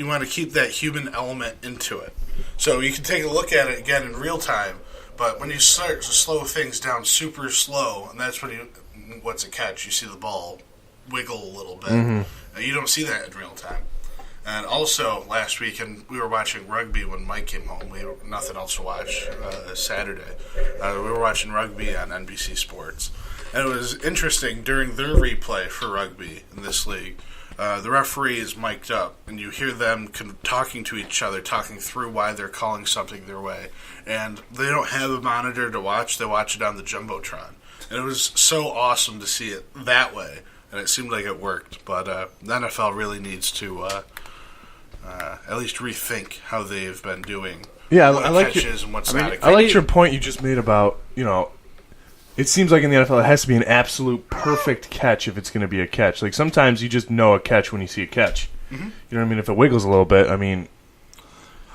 want to keep that human element into it. So you can take a look at it again in real time, but when you start to slow things down super slow, and that's when what's a catch? You see the ball wiggle a little bit. Mm-hmm. You don't see that in real time. And also, last weekend, we were watching rugby when Mike came home. We had nothing else to watch Saturday. We were watching rugby on NBC Sports. And it was interesting, during their replay for rugby in this league, the referee is mic'd up, and you hear them talking to each other, talking through why they're calling something their way. And they don't have a monitor to watch. They watch it on the Jumbotron. And it was so awesome to see it that way. And it seemed like it worked. But the NFL really needs to at least rethink how they've been doing what I like catch is and what's not a catch. I liked your point you just made about, it seems like in the NFL it has to be an absolute perfect catch if it's going to be a catch. Like sometimes you just know a catch when you see a catch. Mm-hmm. You know what I mean? If it wiggles a little bit, I mean...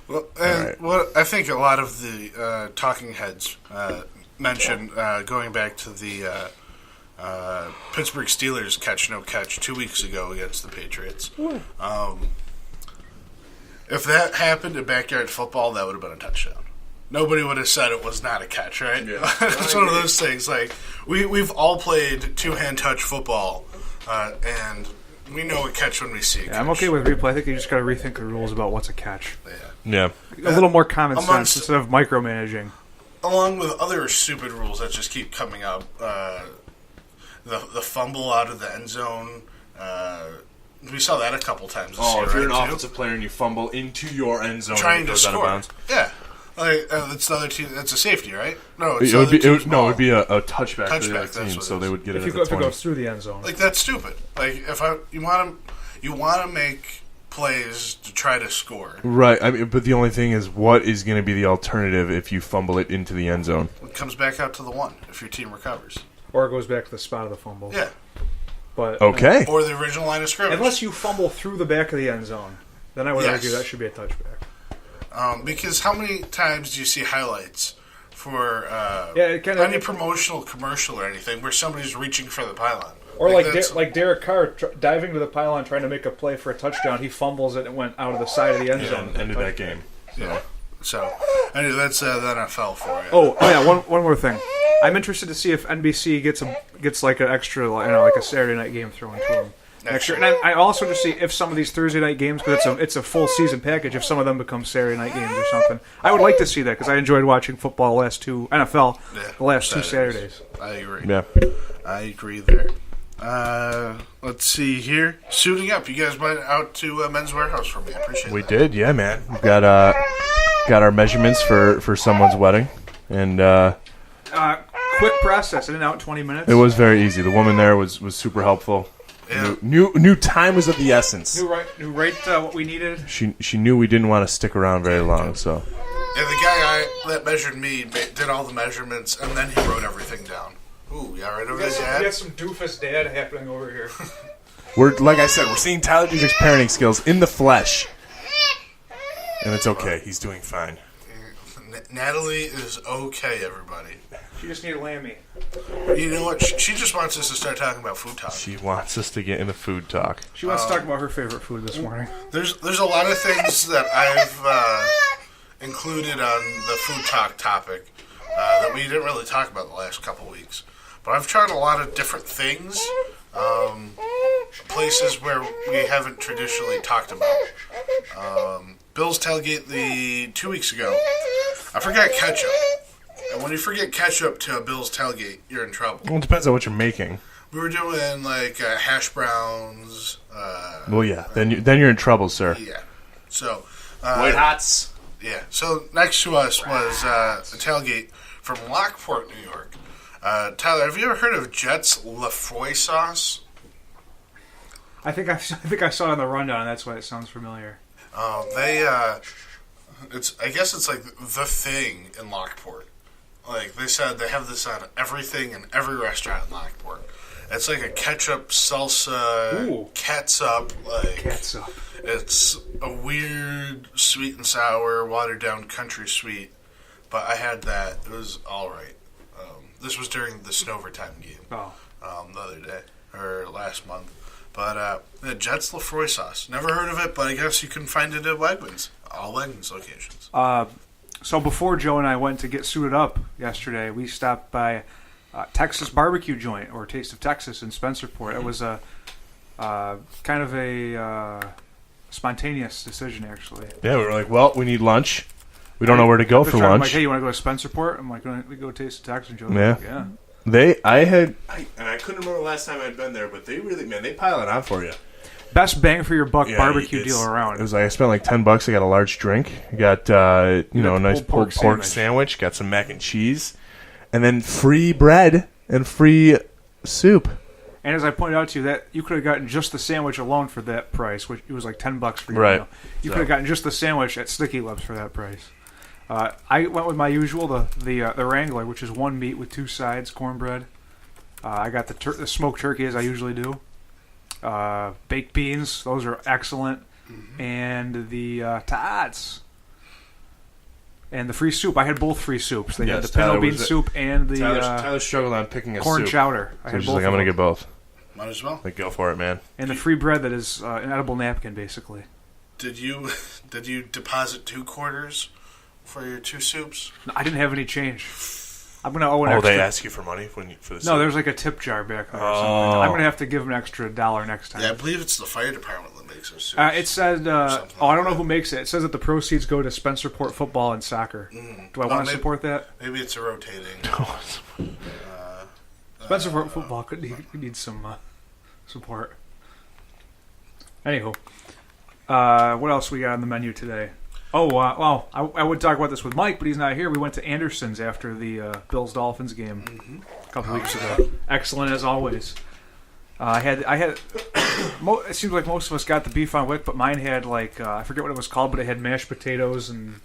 Well, and what I think a lot of the talking heads mentioned, going back to the Pittsburgh Steelers catch no catch 2 weeks ago against the Patriots. If that happened in backyard football, that would have been a touchdown. Nobody would have said it was not a catch, right? Yeah. It's one of those things. Like we've all played two-hand touch football, and we know a catch when we see a catch. I'm okay with replay. I think you just got to rethink the rules about what's a catch. Yeah. A little more common sense instead of micromanaging. Along with other stupid rules that just keep coming up, the fumble out of the end zone. We saw that a couple times this year, if you're an right, offensive player and you fumble into your end zone trying and it to goes out of score. bounds. Yeah. Like, that's the other team. That's a safety, right? No, it's It would be it it'd be a touchback for the other Touchback, that's team, what so it they is. would get it If at the it 20. goes through the end zone. Like, that's stupid. Like, you want to make plays to try to score. Right. I mean, but the only thing is, what is going to be the alternative if you fumble it into the end zone? It comes back out to the 1 if your team recovers. Or it goes back to the spot of the fumble. Yeah. But Okay. Or the original line of scrimmage. unless you fumble through the back of the end zone, then I would argue that should be a touchback. Because how many times do you see highlights for any promotional commercial or anything where somebody's reaching for the pylon? Or like Derek Carr diving to the pylon trying to make a play for a touchdown. He fumbles it and it went out of the side of the end zone. Ended that game. Yeah. So, anyway, that's the NFL for you. Oh yeah. One more thing. I'm interested to see if NBC gets like an extra, like a Saturday night game thrown to them next year. And I also just see if some of these Thursday night games, because it's a full season package, if some of them become Saturday night games or something. I would like to see that because I enjoyed watching football the last two two Saturdays. I agree. Yeah. I agree there. Let's see here. Suiting up. You guys went out to Men's Warehouse for me. I appreciate We that. did, yeah, man. We got our measurements for someone's wedding, and Quick process, in and out 20 minutes. it was very easy. The woman there was super helpful. Yeah. Knew time was of the essence. Knew right what we needed. She knew we didn't want to stick around very long, so. And the guy that measured me did all the measurements, and then he wrote everything down. Ooh, you all right over there, Dad? We got some doofus dad happening over here. Like I said, we're seeing Tyler Dietrich's parenting skills in the flesh. And it's okay. He's doing fine. Natalie is okay, everybody. She just needed Lammy. You know what? She just wants us to start talking about food talk. She wants us to get into food talk. She wants to talk about her favorite food this morning. There's a lot of things that I've included on the food talk topic that we didn't really talk about the last couple weeks. But I've tried a lot of different things, places where we haven't traditionally talked about. Bill's Tailgate 2 weeks ago, I forgot ketchup. And when you forget ketchup to a Bill's Tailgate, you're in trouble. Well, it depends on what you're making. We were doing like hash browns. Well, yeah. Then you're in trouble, sir. Yeah. So. White hots. Yeah. So next to us was a tailgate from Lockport, New York. Tyler, have you ever heard of Jet's Lefroy sauce? I think I saw it on the rundown, and that's why it sounds familiar. I guess it's like the thing in Lockport. Like they said, they have this on everything in every restaurant in Lockport. It's like a ketchup, salsa, catsup. Catsup. It's a weird, sweet and sour, watered down country sweet. But I had that. It was all right. This was during the Snowvertime game. The other day or last month. But Jet's Lefroy sauce. Never heard of it, but I guess you can find it at Wegmans. All Wegmans locations. So before Joe and I went to get suited up yesterday, we stopped by Texas Barbecue Joint, or Taste of Texas in Spencerport. It was a kind of a spontaneous decision, actually. Yeah, we were like, well, we need lunch. We don't know where to go for lunch. I'm like, hey, you want to go to Spencerport? I'm like, we go Taste of Texas. And Joe's like, yeah. I couldn't remember the last time I'd been there, but they pile it on for you. Best bang for your buck barbecue deal around. It was like I spent like $10. I got a large drink. I got a nice pulled pork sandwich. Got some mac and cheese, and then free bread and free soup. And as I pointed out to you, that you could have gotten just the sandwich alone for that price, which it was like $10 for your meal. You could have gotten just the sandwich at Sticky Lips for that price. I went with my usual, the Wrangler, which is one meat with two sides, cornbread. I got the smoked turkey as I usually do. Baked beans, those are excellent. Mm-hmm. And the tots. And the free soup. I had both free soups. They had the pinto bean soup and the Tyler struggled on picking a corn soup. chowder. I had He's both. like, I'm going to get both. Might as well. Like, go for it, man. And the free bread that is an edible napkin, basically. Did you deposit 2 quarters for your 2 soups? No, I didn't have any change. I'm going to owe an extra. They ask you for money for the soup? No, there's like a tip jar back there or something. I'm going to have to give them an extra $1 next time. Yeah, I believe it's the fire department that makes those soups. It said, I don't know who makes it. It says that the proceeds go to Spencerport football and soccer. Do I want to support that? Maybe it's a rotating. Spencerport football could need some support. Anywho, what else we got on the menu today? I would talk about this with Mike, but he's not here. We went to Anderson's after the Bills-Dolphins game a couple weeks ago. Excellent as always. I had. It seems like most of us got the beef on wick, but mine had I forget what it was called, but it had mashed potatoes and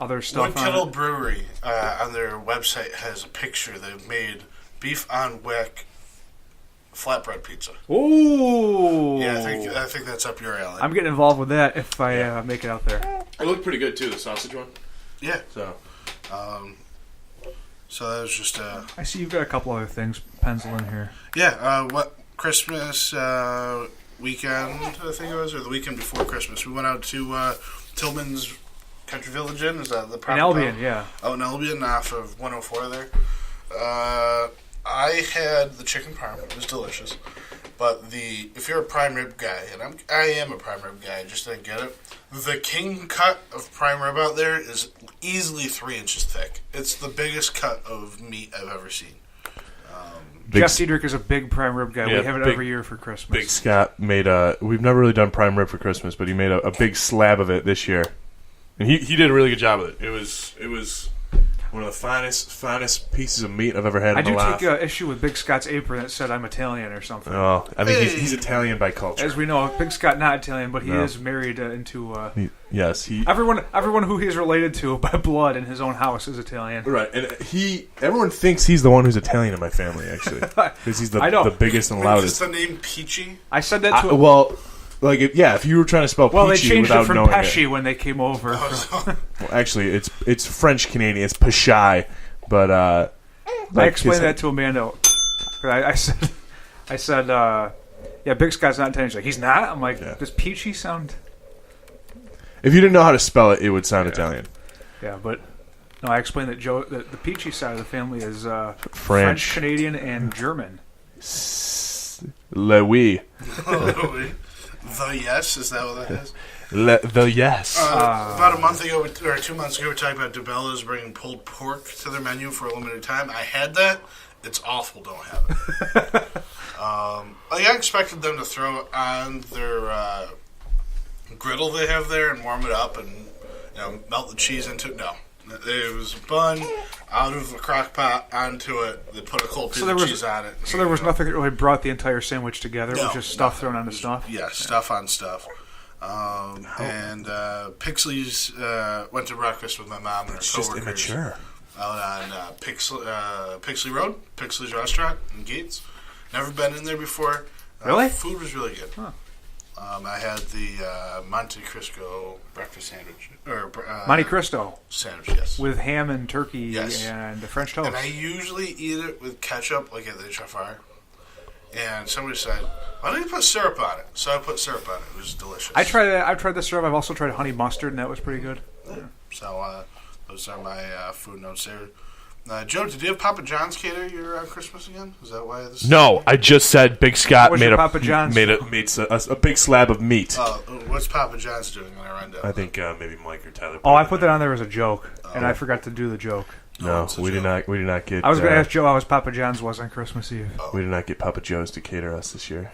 other stuff. Wood Kettle Brewery on their website has a picture. They've made beef on wick flatbread pizza. Ooh. Yeah, I think that's up your alley. I'm getting involved with that if I make it out there. It looked pretty good too, the sausage one. Yeah. So that was just I see you've got a couple other things pencil in here. Yeah. What Christmas weekend I think it was, or the weekend before Christmas, we went out to Tillman's Country Village Inn. Is that the proper in Albion? town? Yeah. Oh, in Albion, off of 104 there. I had the chicken parm. It was delicious. But if you're a prime rib guy, and I am a prime rib guy, I just didn't get it. The king cut of prime rib out there is easily 3 inches thick. It's the biggest cut of meat I've ever seen. Jeff Cedric is a big prime rib guy. Yeah, we have it every year for Christmas. Big Scott made we've never really done prime rib for Christmas, but he made a big slab of it this year. And he did a really good job with it. It was one of the finest pieces of meat I've ever had in my life. I do take issue with Big Scott's apron that said I'm Italian or something. Oh, I mean, he's Italian by culture. As we know, Big Scott not Italian, but he is married into... yes. Everyone who he's related to by blood in his own house is Italian. Right, and everyone thinks he's the one who's Italian in my family, actually. Because he's the biggest and loudest. Is the name Peachy? I said that to him. Well... if you were trying to spell they peachy changed without it from knowing Pesci it. when they came over. Well, actually, it's French Canadian. It's Pashai, but I explained that to Amanda. I said, yeah, Big Scott's not Italian. She's like, he's not. I'm like, does Peachy sound? If you didn't know how to spell it, it would sound Italian. Yeah, but no, I explained that the Peachy side of the family is French, Canadian, and German. Le oui. The yes, is that what that is? The yes. About a month ago, or 2 months ago, we were talking about DeBella's bringing pulled pork to their menu for a limited time. I had that. It's awful. Don't have it. I expected them to throw it on their griddle they have there and warm it up and melt the cheese into it. No. It was a bun out of a crock pot onto it. They put a cold piece of cheese on it. So there was nothing that really brought the entire sandwich together. It was just stuff thrown onto stuff? Yeah, stuff on stuff. And Pixley's went to breakfast with my mom and her coworkers. Just immature. Out on Pixley Road, Pixley's restaurant in Gates. Never been in there before. Really? Food was really good. Huh. I had the Monte Cristo breakfast sandwich. Monte Cristo. Sandwich, yes. With ham and turkey and French toast. And I usually eat it with ketchup, like at the HFR. And somebody said, why don't you put syrup on it? So I put syrup on it. It was delicious. I tried that. I've tried the syrup. I've also tried honey mustard, and that was pretty good. Yeah. So those are my food notes there. Joe, did you have Papa John's cater your Christmas again? Is that why this? No, I just said Big Scott What's made Papa John's? made a big slab of meat. What's Papa John's doing in our rundown? I think maybe Mike or Tyler. I put that on there as a joke, and I forgot to do the joke. No, we did not. We did not get. I was going to ask Joe how his Papa John's was on Christmas Eve. We did not get Papa Joe's to cater us this year.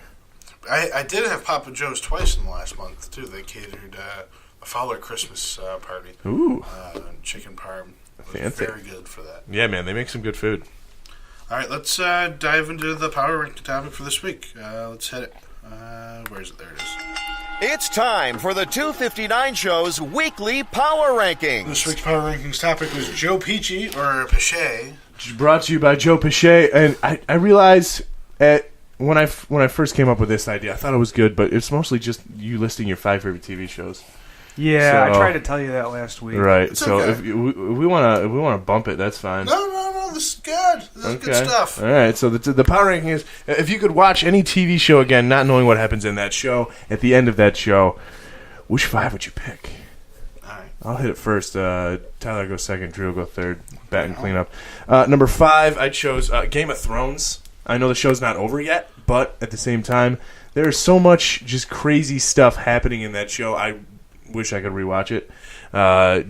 I did have Papa Joe's twice in the last month too. They catered a Fowler Christmas party. Ooh, chicken parm. Fancy. Very good for that. Yeah, man, they make some good food. All right, let's dive into the power ranking topic for this week. Let's hit it. Where is it? There it is. It's time for the 259 Show's weekly power rankings. This week's power rankings topic was Joe Peachy, or Pichet. Brought to you by Joe Pichet, and I realized when I first came up with this idea, I thought it was good, but it's mostly just you listing your 5 favorite TV shows. Yeah, I tried to tell you that last week. Right. It's so okay. if we want to bump it, that's fine. No, this is good. This is good stuff. All right. So the power ranking is: if you could watch any TV show again, not knowing what happens in that show, at the end of that show, which 5 would you pick? All right. I'll hit it first. Tyler goes second. Drew will go third. Bat and clean up. Number 5, I chose Game of Thrones. I know the show's not over yet, but at the same time, there's so much just crazy stuff happening in that show. I wish I could rewatch it,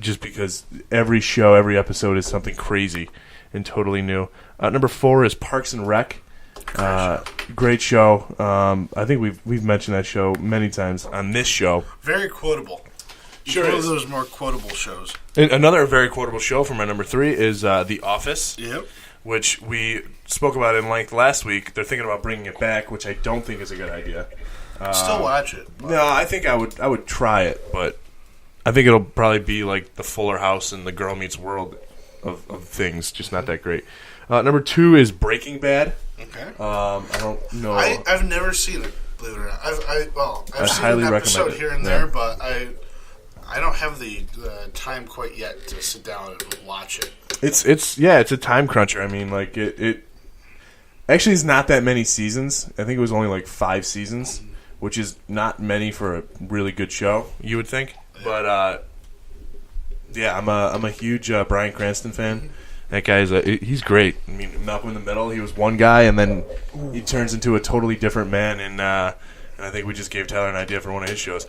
just because every episode is something crazy and totally new. Number 4 is Parks and Rec. Great show. I think we've mentioned that show many times on this show. Very quotable. Sure one is. of those more quotable shows. And another very quotable show for my number 3 is The Office. Yep. which we spoke about in length last week. They're thinking about bringing it back, which I don't think is a good idea. Still watch it. But. No, I think I would try it, but I think it'll probably be like the Fuller House and the Girl Meets World of things, just not that great. Number 2 is Breaking Bad. Okay. I don't know. I've never seen it, believe it or not. I've seen highly an recommend episode it. here and there, but I don't have the time quite yet to sit down and watch it. It's a time cruncher. I mean, like it actually is not that many seasons. I think it was only like 5 seasons, which is not many for a really good show, you would think. But yeah, I'm a huge Bryan Cranston fan. That guy's he's great. I mean, Malcolm in the Middle, he was one guy, and then he turns into a totally different man. And I think we just gave Tyler an idea for one of his shows.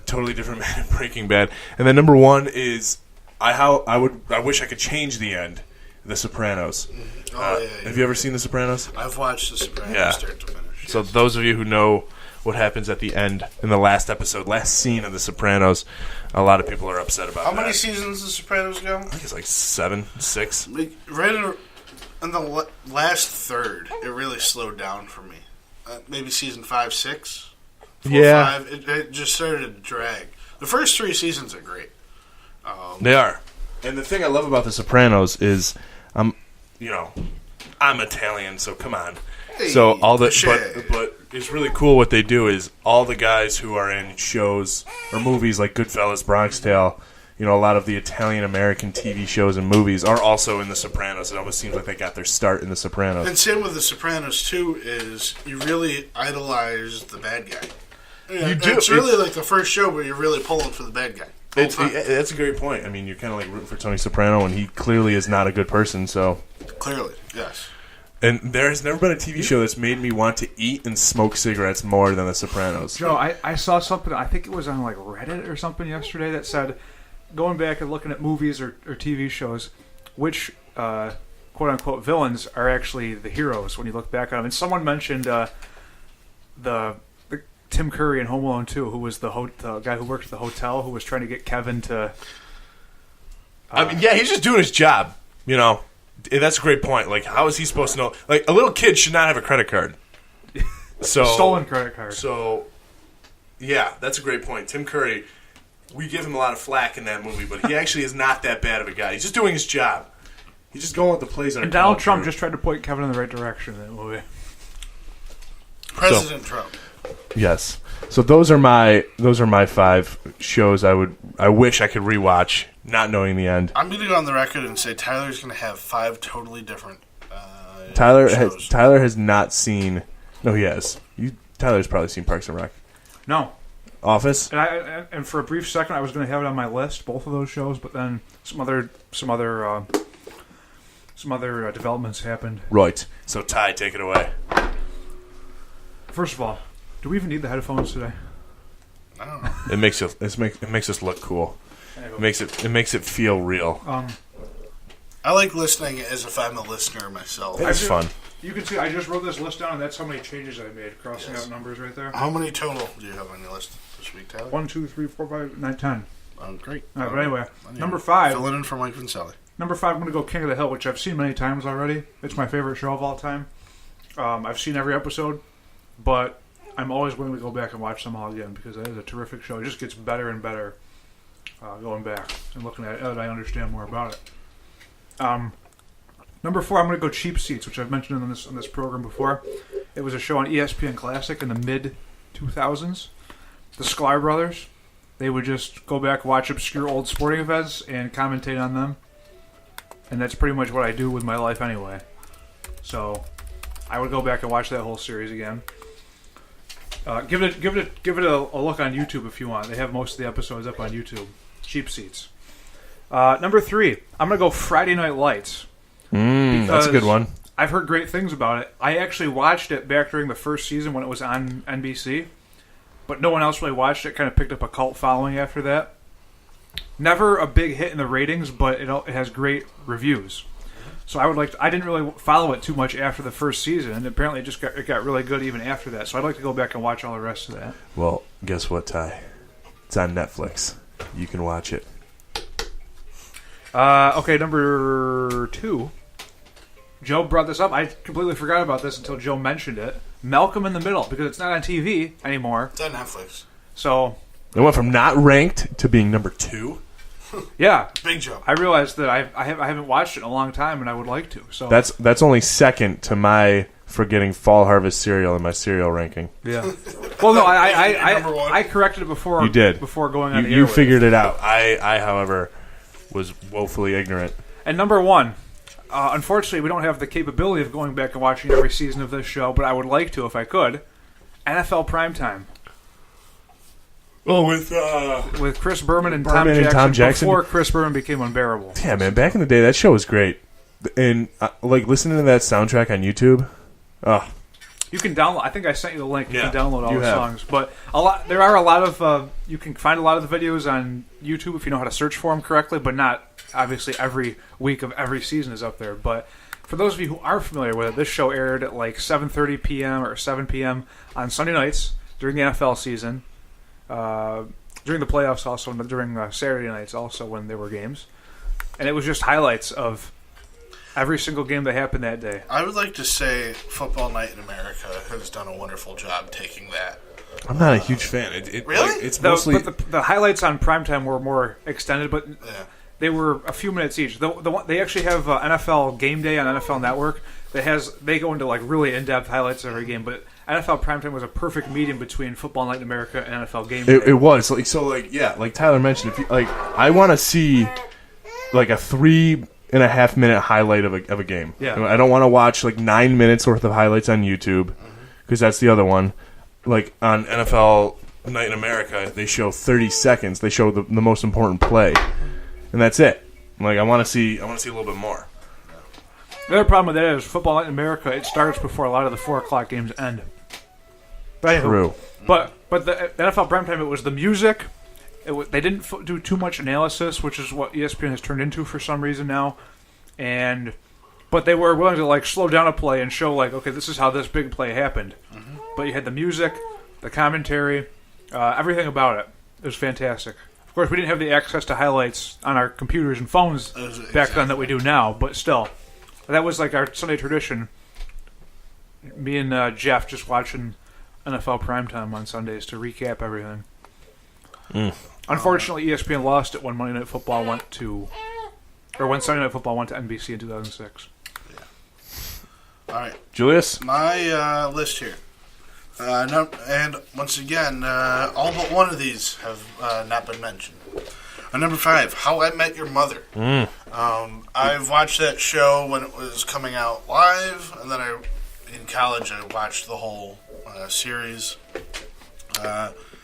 Totally different man in Breaking Bad. And then number 1 is I wish I could change the end. The Sopranos. Have you ever seen The Sopranos? I've watched The Sopranos start to finish. So those of you who know what happens at the end in the last scene of The Sopranos, a lot of people are upset about How that. many seasons The Sopranos go? I think it's like 7, 6. Right in the last third, it really slowed down for me. Maybe season 5, 6, 4, 5. It just started to drag. The first 3 seasons are great. They are. And the thing I love about The Sopranos is, I'm Italian, so come on. Hey, So all the cliche. but it's really cool what they do is all the guys who are in shows or movies like Goodfellas, Bronx Tale, a lot of the Italian American TV shows and movies are also in The Sopranos. It almost seems like they got their start in The Sopranos. And same with The Sopranos too is you really idolize the bad guy. You do. It's really like the first show where you're really pulling for the bad guy. That's a great point. I mean, you're kind of like rooting for Tony Soprano, and he clearly is not a good person. So Clearly, yes. And there has never been a TV show that's made me want to eat and smoke cigarettes more than The Sopranos. Joe, I saw something, I think it was on like Reddit or something yesterday that said, going back and looking at movies or TV shows, which quote-unquote villains are actually the heroes when you look back on them. And someone mentioned the Tim Curry in Home Alone 2, who was the guy who worked at the hotel who was trying to get Kevin to... I mean, yeah, he's just doing his job, That's a great point. Like, how is he supposed to know? Like, a little kid should not have a credit card. So Stolen credit card. So, yeah, that's a great point. Tim Curry, we give him a lot of flack in that movie, but he actually is not that bad of a guy. He's just doing his job. He's just going with the plays that And are Donald called Trump through. just tried to point Kevin in the right direction in that movie. President Trump. Yes. So those are my 5 shows I wish I could rewatch, not knowing the end. I'm going to go on the record and say Tyler's going to have 5 totally different Tyler shows. has not seen. No, he has. Tyler's probably seen Parks and Rec. No. Office. And for a brief second, I was going to have it on my list, both of those shows, but then some other developments happened. Right. So Ty, take it away. First of all, do we even need the headphones today? I don't know. It makes us look cool. It makes it feel real. I like listening as if I'm a listener myself. It's fun. You can see I just wrote this list down, and that's how many changes I made, crossing out numbers right there. How many total do you have on your list this week, Tyler? 1, 2, 3, 4, 5, 9, 10. Great. All right, but anyway, number 5. Fill it in for Mike Vincelli. Number 5, I'm going to go King of the Hill, which I've seen many times already. It's my favorite show of all time. I've seen every episode, but I'm always willing to go back and watch them all again because that is a terrific show. It just gets better and better going back and looking at it as I understand more about it. Number 4, I'm going to go Cheap Seats, which I've mentioned on this program before. It was a show on ESPN Classic in the mid-2000s. The Sklar brothers, they would just go back, watch obscure old sporting events, and commentate on them. And that's pretty much what I do with my life anyway. So I would go back and watch that whole series again. Give it a look on YouTube if you want. They have most of the episodes up on YouTube. Cheap Seats. Number 3, I'm going to go Friday Night Lights. That's a good one. I've heard great things about it. I actually watched it back during the first season when it was on NBC, but no one else really watched it. Kind of picked up a cult following after that. Never a big hit in the ratings, but it has great reviews. So I didn't really follow it too much after the first season, and apparently it got really good even after that. So I'd like to go back and watch all the rest of that. Well, guess what, Ty? It's on Netflix. You can watch it. Okay, number 2. Joe brought this up. I completely forgot about this until Joe mentioned it. Malcolm in the Middle, because it's not on TV anymore. It's on Netflix. So It went from not ranked to being number 2. yeah, Big jump. I realized that I haven't watched it in a long time, and I would like to. So That's only second to my forgetting Fall Harvest cereal in my cereal ranking. yeah. Well, no, Number one. I corrected it before. You did. Before going on the air You with figured it out. I, however, was woefully ignorant. And number one, unfortunately, we don't have the capability of going back and watching every season of this show, but I would like to if I could. NFL Primetime. Oh, with Chris Berman and Berman Tom Jackson, Jackson. before Chris Berman became unbearable. yeah, man, back in the day, that show was great. And like listening to that soundtrack on YouTube. Oh, You can download. I think I sent you the link. You Yeah, can download all you the have. songs. But there are a lot of. You can find a lot of the videos on YouTube if you know how to search for them correctly. But not obviously every week of every season is up there. But for those of you who are familiar with it, this show aired at like 7:30 p.m. or 7 p.m. on Sunday nights during the NFL season. During the playoffs, also during Saturday nights, also when there were games, and it was just highlights of every single game that happened that day. I would like to say Football Night in America has done a wonderful job taking that. I'm not a huge fan. Really? Like, it's mostly But the highlights on primetime were more extended, but Yeah. they were a few minutes each. They actually have NFL Game Day on NFL Network. They go into like really in-depth highlights of every game, but NFL Primetime was a perfect medium between Football Night in America and NFL Game Day. It was like Tyler mentioned. If you, like, I want to see like a 3.5 minute highlight of a game. Yeah. I don't want to watch like 9 minutes worth of highlights on YouTube because that's the other one. Like on NFL Night in America, they show 30 seconds. They show the most important play, and that's it. Like I want to see a little bit more. The other problem with that is Football Night in America. It starts before a lot of the 4:00 games end. But anyway, True. But the NFL Primetime, it was the music. They didn't do too much analysis, which is what ESPN has turned into for some reason now. But they were willing to like slow down a play and show like, okay, this is how this big play happened. Mm-hmm. But you had the music, the commentary, everything about it. It was fantastic. Of course, we didn't have the access to highlights on our computers and phones back then that we do now, but still. That was like our Sunday tradition. Me and Jeff just watching NFL Primetime on Sundays to recap everything. Unfortunately, ESPN lost it when Monday Night Football when Sunday Night Football went to NBC in 2006. All right. Julius? My list here. And once again, all but one of these have not been mentioned. Number 5, How I Met Your Mother. I've watched that show when it was coming out live, and then in college I watched the whole series.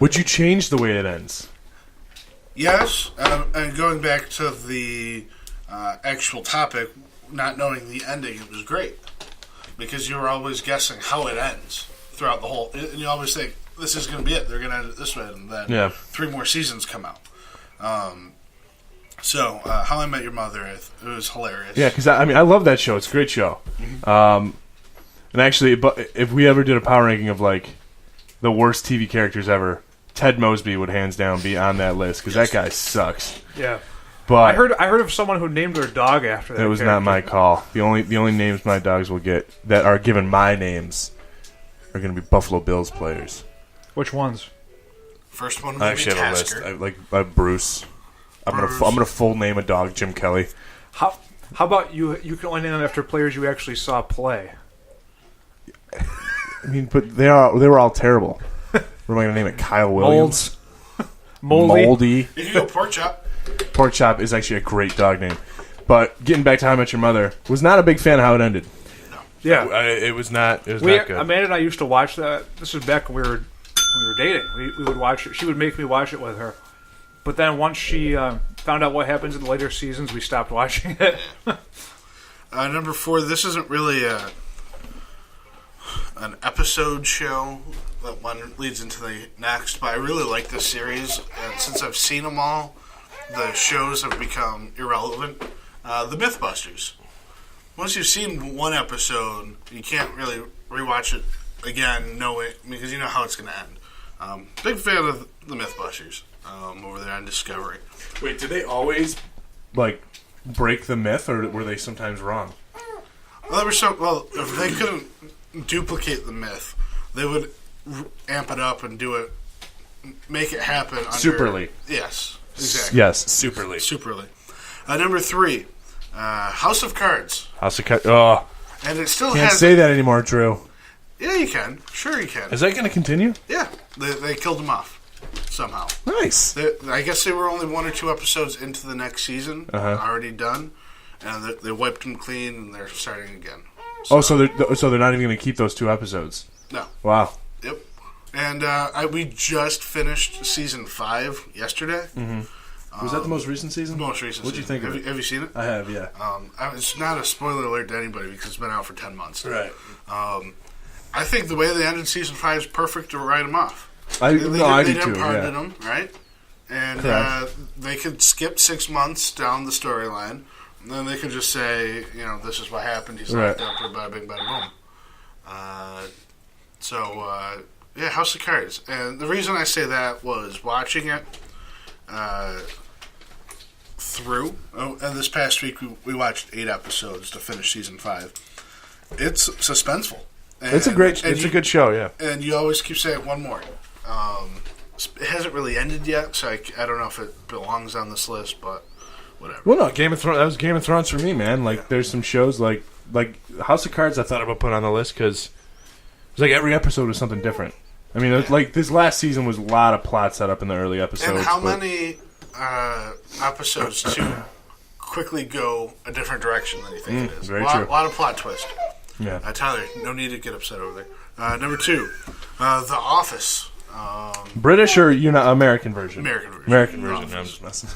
Would you change the way it ends? Yes, and going back to the actual topic, not knowing the ending, it was great. Because you were always guessing how it ends throughout the whole... And you always think, this is going to be it. They're going to end it this way. And then 3 more seasons come out. How I Met Your Mother, it was hilarious. Yeah, because I love that show. It's a great show. And actually, if we ever did a power ranking of like the worst TV characters ever, Ted Mosby would hands down be on that list because that guy sucks. Yeah, but I heard of someone who named their dog after that. It was character. not my call. The only names my dogs will get that are given my names are going to be Buffalo Bills players. Which ones? First one would I be actually have a list. Tasker. Bruce. I'm gonna full name a dog Jim Kelly. How about you? You can only name them after players you actually saw play. I mean, but they were all terrible. What am I gonna name it? Kyle Williams. Moldy. You can go Pork Chop. Pork Chop is actually a great dog name. But getting back to How I Met Your Mother, was not a big fan of how it ended. Yeah, it was not. It was not good. Amanda and I used to watch that. This was back when we were dating. We would watch it. She would make me watch it with her. But then once she found out what happens in the later seasons, we stopped watching it. Number 4, this isn't really an episode show. That one leads into the next, but I really like this series. And since I've seen them all, the shows have become irrelevant. The Mythbusters. Once you've seen one episode, you can't really rewatch it again, because you know how it's going to end. Big fan of the Mythbusters. Over there on Discovery. Wait, did they always break the myth, or were they sometimes wrong? If they couldn't duplicate the myth, they would amp it up and do it, make it happen. Superly. Yes, exactly. Yes, superly. Superly. Number 3, House of Cards. House of Cards. Oh, And it still can't has... say that anymore, Drew. Yeah, you can. Sure you can. Is that going to continue? Yeah, they killed him off somehow. Nice. I guess they were only 1 or 2 episodes into the next season, already done, and they wiped them clean, and they're starting again. So they're not even going to keep those 2 episodes. No. Wow. Yep. And we just finished season 5 yesterday. Was that the most recent season? Most recent. What'd you season. think of it? Have you seen it? I have, yeah. It's not a spoiler alert to anybody because it's been out for 10 months. Right. I think the way they ended season 5 is perfect to write them off. I They do didn't too. pardon Yeah. them, right? And Correct. they could skip 6 months down the storyline, and then they could just say, this is what happened. He's Right. locked up, or bada bing, bada boom. Yeah, House of Cards. And the reason I say that was watching it through. And this past week, we watched 8 episodes to finish season 5. It's suspenseful. And, It's a good show, yeah. And you always keep saying one more. It hasn't really ended yet, so I don't know if it belongs on this list, but whatever. Well, no, Game of Thrones. That was Game of Thrones for me, man. Like, there's some shows like House of Cards. I thought about putting on the list because it's like every episode was something different. I mean, it was like this last season was a lot of plot set up in the early episodes. And how many episodes to quickly go a different direction than you think it is? Very a lot, true. lot of plot twist. Yeah. Tyler, no need to get upset over there. Number 2, The Office. British or American version? American version. American The version. No, I'm Office. just messing.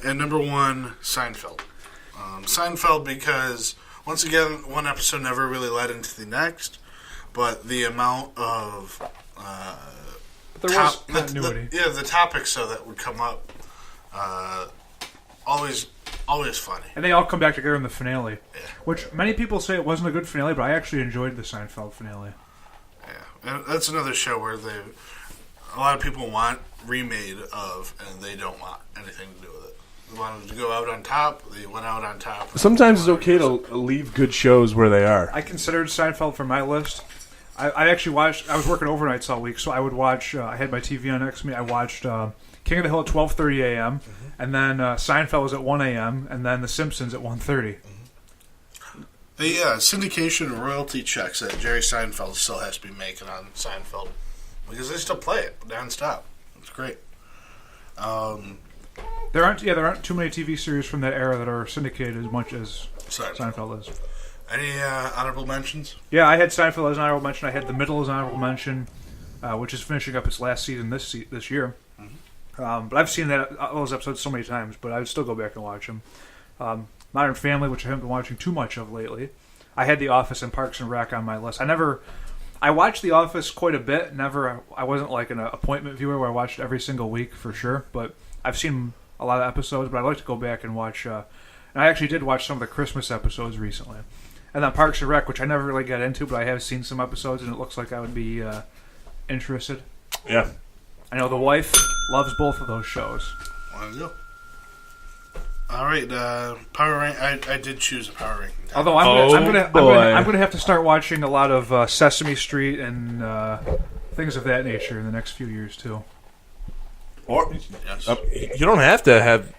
And number 1, Seinfeld. Seinfeld because, once again, one episode never really led into the next, but the amount of But there was continuity. the topics though that would come up, always funny. And they all come back together in the finale. Yeah. Which many people say it wasn't a good finale, but I actually enjoyed the Seinfeld finale. Yeah, and that's another show where a lot of people want remade of, and they don't want anything to do with it. They wanted to go out on top. They went out on top. Sometimes it's okay to leave good shows where they are. I considered Seinfeld for my list. I actually watched. I was working overnights all week, so I would watch. I had my TV on next to me. I watched King of the Hill at 12:30 a.m. And then Seinfeld was at 1 a.m. and then The Simpsons at 1:30. The syndication royalty checks that Jerry Seinfeld still has to be making on Seinfeld because they still play it nonstop. It's great. There aren't too many TV series from that era that are syndicated as much as Seinfeld is. Any honorable mentions? Yeah, I had Seinfeld as an honorable mention. I had The Middle as an honorable mention, which is finishing up its last season this year. But I've seen those episodes so many times, but I would still go back and watch them. Modern Family, which I haven't been watching too much of lately. I had The Office and Parks and Rec on my list. I watched The Office quite a bit. I wasn't like an appointment viewer where I watched every single week for sure, but I've seen a lot of episodes, but I'd like to go back and watch, and I actually did watch some of the Christmas episodes recently. And then Parks and Rec, which I never really got into, but I have seen some episodes, and it looks like I would be interested. Yeah. I know the wife loves both of those shows. There you go. All right, power rank. I did choose a power ranking. Although I'm gonna have to start watching a lot of Sesame Street and things of that nature in the next few years too. Or Yes. you don't have to have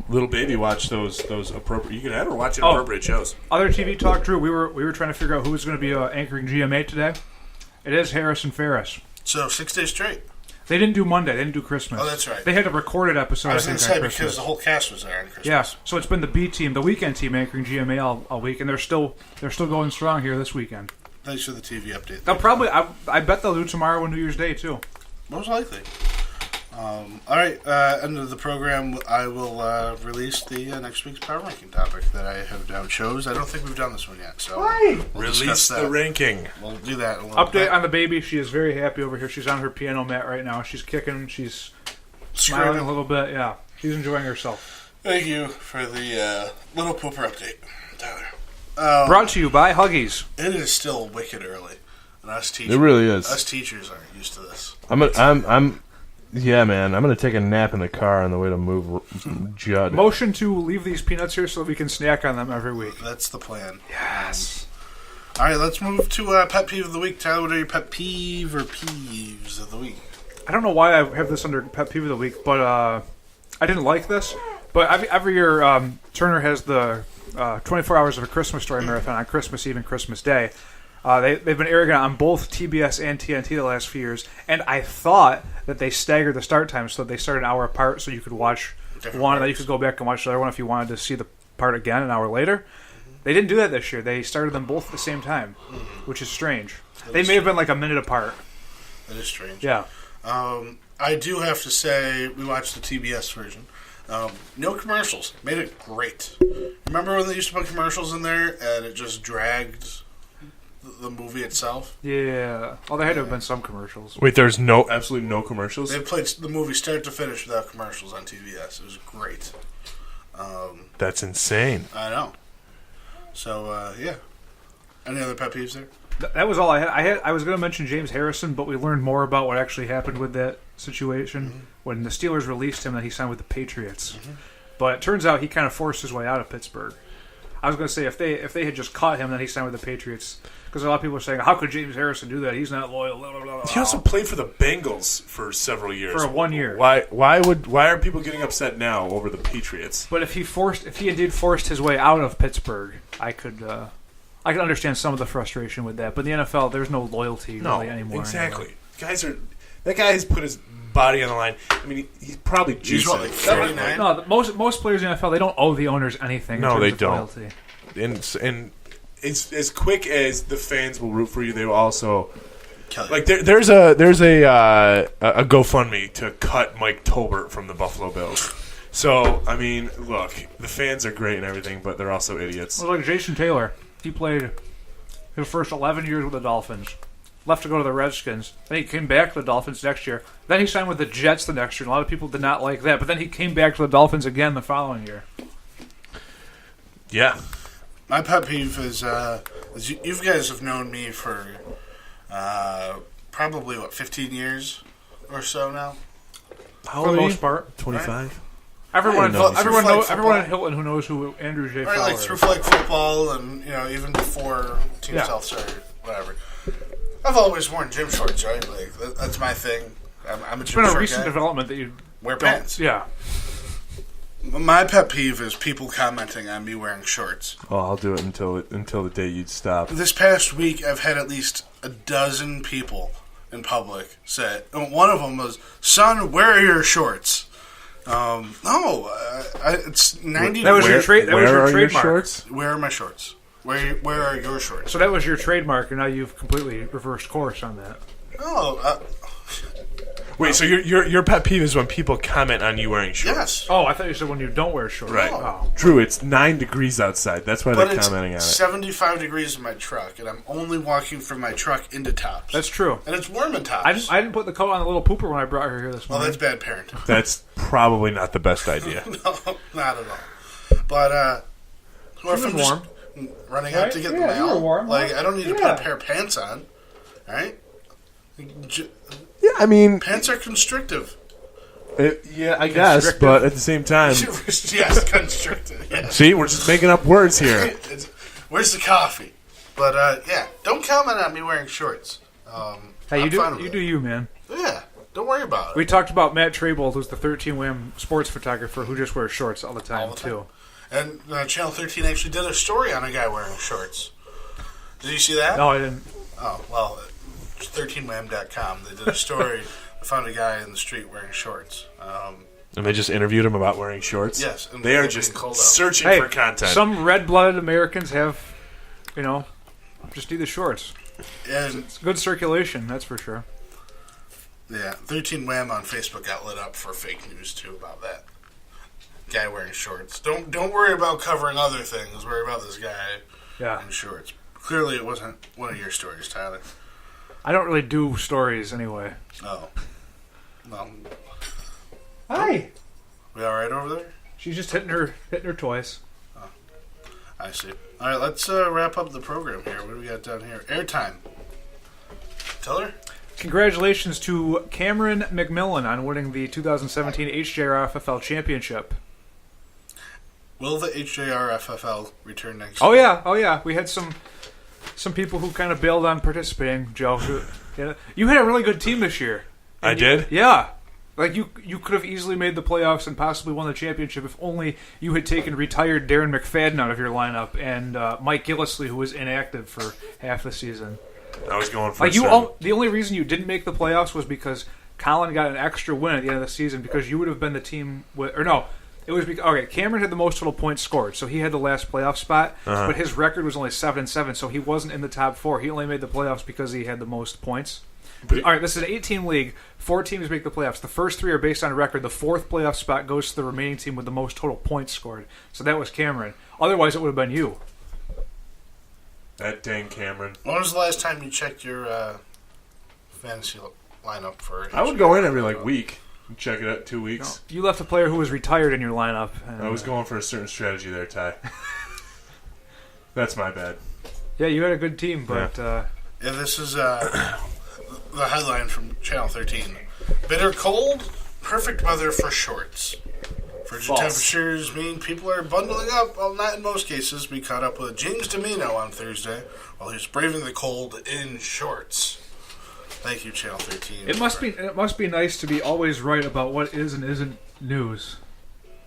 little baby watch those appropriate. You can have her watch inappropriate shows. Other TV talk, Drew. We were trying to figure out who was going to be anchoring GMA today. It is Harrison Ferris. So 6 days straight. They didn't do Monday. They didn't do Christmas. Oh, that's right. They had a recorded episode. I was going to say on because Christmas. the whole cast was there on Christmas. Yeah, so it's been the B team, the weekend team, anchoring GMA all week, and they're still going strong here this weekend. Thanks for the TV update. They'll probably. I bet they'll do tomorrow and New Year's Day too. Most likely. All right, end of the program. I will release the next week's power ranking topic that I have down chose. I don't think we've done this one yet, so we'll Release discuss the that. ranking. We'll do that. In a little Update bit. on the baby. She is very happy over here. She's on her piano mat right now. She's kicking. She's smiling Screaming. a little bit. Yeah, she's enjoying herself. Thank you for the little pooper update, Tyler. Brought to you by Huggies. It is still wicked early, and us teachers. It really is. Us teachers aren't used to this. Yeah, man. I'm gonna take a nap in the car on the way to move Judd. Motion to leave these peanuts here so that we can snack on them every week. That's the plan. Yes. All right, let's move to pet peeve of the week. Tyler, what are your pet peeve or peeves of the week? I don't know why I have this under pet peeve of the week, but I didn't like this. But every year, Turner has the 24 Hours of a Christmas Story marathon on Christmas Eve and Christmas Day. They've been airing it on both TBS and TNT the last few years, and I thought that they staggered the start time so they started an hour apart so you could watch one and then you could go back and watch the other one if you wanted to see the part again an hour later. They didn't do that this year. They started them both at the same time, which is strange. They may have been like a minute apart. That is strange. Yeah. I do have to say, we watched the TBS version. No commercials. Made it great. Remember when they used to put commercials in there and it just dragged the movie itself? Yeah. Well, there had to have been some commercials. Wait, there's absolutely no commercials? They played the movie start to finish without commercials on TBS. It was great. That's insane. I know. So, yeah. Any other pet peeves there? That was all I had. I was going to mention James Harrison, but we learned more about what actually happened with that situation when the Steelers released him that he signed with the Patriots. But it turns out he kind of forced his way out of Pittsburgh. I was going to say if they had just caught him, then he signed with the Patriots. Because a lot of people are saying, how could James Harrison do that? He's not loyal. Blah, blah, blah, blah. He also played for the Bengals for several years. For 1 year. Why are people getting upset now over the Patriots? But if he indeed forced his way out of Pittsburgh, I could understand some of the frustration with that. But in the NFL, there's no loyalty really anymore. Exactly. Anyway. That guy has put his body on the line. I mean, he's probably juicing. He's 39? No, most players in the NFL, they don't owe the owners anything. No, in they terms of don't. loyalty. And it's as quick as the fans will root for you, they will also Like there's a GoFundMe to cut Mike Tolbert from the Buffalo Bills. So I mean, look, the fans are great and everything, but they're also idiots. Well, like Jason Taylor, he played his first 11 years with the Dolphins, left to go to the Redskins. Then he came back to the Dolphins next year. Then he signed with the Jets the next year. And a lot of people did not like that, but then he came back to the Dolphins again the following year. Yeah. My pet peeve is you guys have known me for probably 15 years or so now. How For old the are you? most part. 25. Everyone know. at Hilton who knows who Andrew J. Right, Fowler like is. through flag football and even before Team Yeah. South started, whatever. I've always worn gym shorts, right? Like that's my thing. I'm a It's gym been a short recent guy. development that you Wear don't- pants. Yeah. My pet peeve is people commenting on me wearing shorts. Oh, I'll do it until the day you'd stop. This past week, I've had at least a dozen people in public say, and one of them was, "Son, where are your shorts?" It's 90. That was your Where are trademark. your shorts? Where are my shorts? Where are your shorts? So that was your trademark, and now you've completely reversed course on that. Oh, Wait, so your pet peeve is when people comment on you wearing shorts? yes. Oh, I thought you said when you don't wear shorts. Right. Oh. Drew, it's 9 degrees outside. That's why But they're it's commenting on it. 75 degrees in my truck, and I'm only walking from my truck into tops. That's true. And it's warm in tops. I didn't put the coat on the little pooper when I brought her here this Well, morning. that's bad parenting. That's probably not the best idea. No, not at all. But, or if was I'm just warm. running out to get the Yeah, you mail, were warm, like, huh? I don't need to put Yeah. a pair of pants on, right? Yeah, I mean, Pants are constrictive. I guess, but at the same time, Yes, constrictive. Yes. see, we're just making up words here. Where's the coffee? But, yeah, don't comment on me wearing shorts. Hey, I'm fine with you it. do you, man. Yeah, don't worry about it. We talked about Matt Traybold, who's the 13-wham sports photographer who just wears shorts all the time, All the time. too. And Channel 13 actually did a story on a guy wearing shorts. Did you see that? No, I didn't. Oh, well, 13wham.com. They did a story. They found a guy in the street wearing shorts. And they just interviewed him about wearing shorts? Yes. And They are being just cold out. searching Hey, for content. some red-blooded Americans have, just need the shorts. And, It's good circulation, that's for sure. yeah, 13wham on Facebook got lit up for fake news, too, about that. Guy wearing shorts. Don't worry about covering other things. Worry about this guy Yeah. in shorts. Clearly, it wasn't one of your stories, Tyler. I don't really do stories anyway. Oh. Well, Hi. we all right over there? She's just hitting her toys. I see. All right, let's wrap up the program here. What do we got down here? Airtime. Tell her. Congratulations to Cameron McMillan on winning the 2017 HJR FFL Championship. Will the HJR FFL return next Oh year? yeah. We had some some people who kind of bailed on participating, Joe. You had a really good team this year. I did? Yeah. Like, you could have easily made the playoffs and possibly won the championship if only you had taken retired Darren McFadden out of your lineup and Mike Gillisley, who was inactive for half the season. I was going for the only reason you didn't make the playoffs was because Colin got an extra win at the end of the season because you would have been the team with... Or no, it was because... Okay, Cameron had the most total points scored, so he had the last playoff spot, but his record was only 7-7, so he wasn't in the top 4. He only made the playoffs because he had the most points. All right, this is an 8-team league. 4 teams make the playoffs. The first 3 are based on record. The 4th playoff spot goes to the remaining team with the most total points scored. So that was Cameron. Otherwise, it would have been you. That dang Cameron. When was the last time you checked your fantasy lineup for? I would go in every week and check it out 2 weeks. No, you left a player who was retired in your lineup. I was going for a certain strategy there, Ty. That's my bad. Yeah, you had a good team, but... Yeah, this is the headline from Channel 13. Bitter cold, perfect weather for shorts. Frigid temperatures mean people are bundling up. Well, not in most cases. We caught up with James Domino on Thursday while he was braving the cold in shorts. Thank you, Channel 13. It must be nice to be always right about what is and isn't news.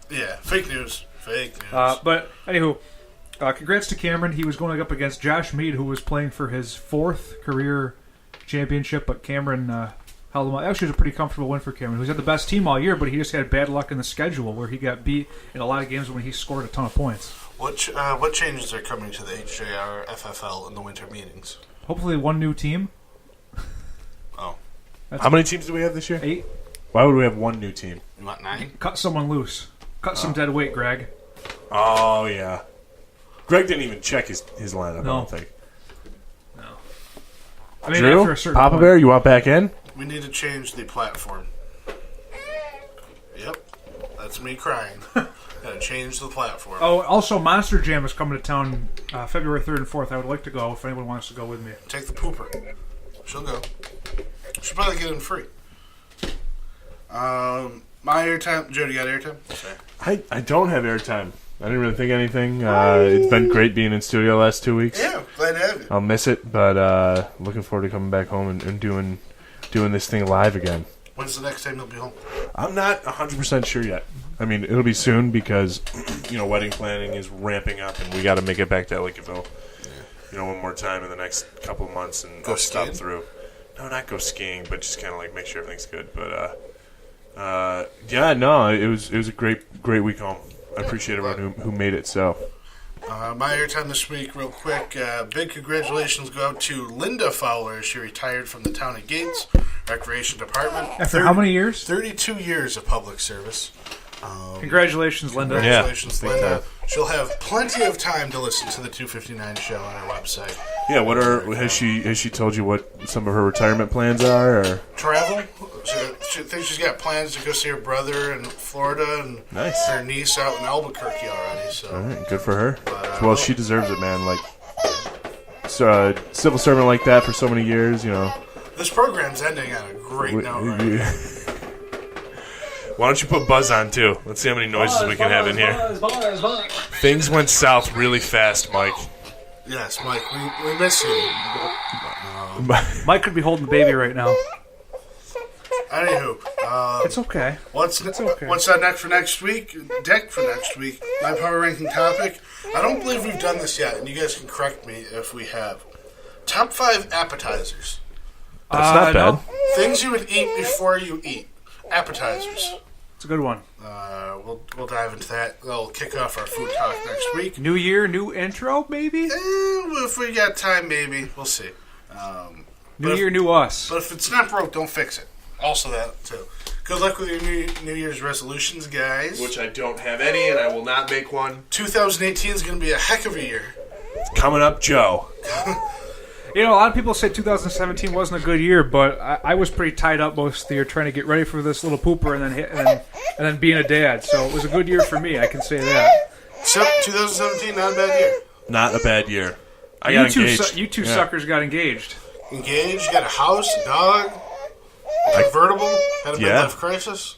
Yeah, fake news. Fake news. But anywho, congrats to Cameron. He was going up against Josh Mead, who was playing for his 4th career championship, but Cameron held him up. Actually, it was a pretty comfortable win for Cameron. He was at the best team all year, but he just had bad luck in the schedule where he got beat in a lot of games when he scored a ton of points. What changes are coming to the HJR FFL in the winter meetings? Hopefully one new team. Oh. How many teams do we have this year? 8. Why would we have one new team? You want 9? Cut someone loose. Cut some dead weight, Greg. Oh, yeah. Greg didn't even check his lineup, No. I don't think. No. I mean, Drew, after a certain Papa point. Bear, you want back in? We need to change the platform. Yep. That's me crying. Gotta change the platform. Oh, also, Monster Jam is coming to town February 3rd and 4th. I would like to go if anyone wants to go with me. Take the pooper. She'll go. She'll probably get in free. My airtime. Jody got airtime? Sorry. I don't have airtime. I didn't really think anything. It's been great being in studio the last 2 weeks. Yeah, glad to have you. I'll miss it, but looking forward to coming back home and doing this thing live again. When's the next time you'll be home? I'm not 100% sure yet. I mean, it'll be soon because, wedding planning is ramping up and we got to make it back to Ellicottville, one more time in the next couple of months and Go stop skiing? through. No, not go skiing, but just kind of make sure everything's good. But, it was a great week home. I appreciate everyone who made it so. My airtime this week, real quick. Big congratulations go out to Linda Fowler. She retired from the Town of Gates Recreation Department. After how many years? 32 years of public service. Congratulations, Linda. Congratulations, Yeah, Linda. She'll have plenty of time to listen to the 259 show on our website. Yeah, has she told you what some of her retirement plans are? Or? Travel. She thinks she's got plans to go see her brother in Florida and Nice. her niece out in Albuquerque already. So. All right, good for her. Well, she deserves it, man. Civil servant like that for so many years, This program's ending on a great note. Right? Why don't you put Buzz on, too? Let's see how many noises we can have in here. Things went south really fast, Mike. Yes, Mike, we miss you. Mike could be holding the baby right now. Anywho, It's okay. what's next for next week? Deck for next week. My power ranking topic. I don't believe we've done this yet, and you guys can correct me if we have. Top 5 appetizers. That's not bad. No. Things you would eat before you eat. Appetizers. It's a good one. We'll dive into that. That'll kick off our food talk next week. New year, new intro, maybe? If we got time, maybe. We'll see. New year, new us. But if it's not broke, don't fix it. Also that, too. Good luck with your New Year's resolutions, guys. Which I don't have any, and I will not make one. 2018 is going to be a heck of a year. Coming up, Joe. A lot of people say 2017 wasn't a good year, but I was pretty tied up most of the year trying to get ready for this little pooper and then being a dad. So it was a good year for me, I can say that. So, 2017, not a bad year. Not a bad year. I got engaged. You two suckers got engaged. Engaged, got a house, a dog, a convertible, had a midlife crisis.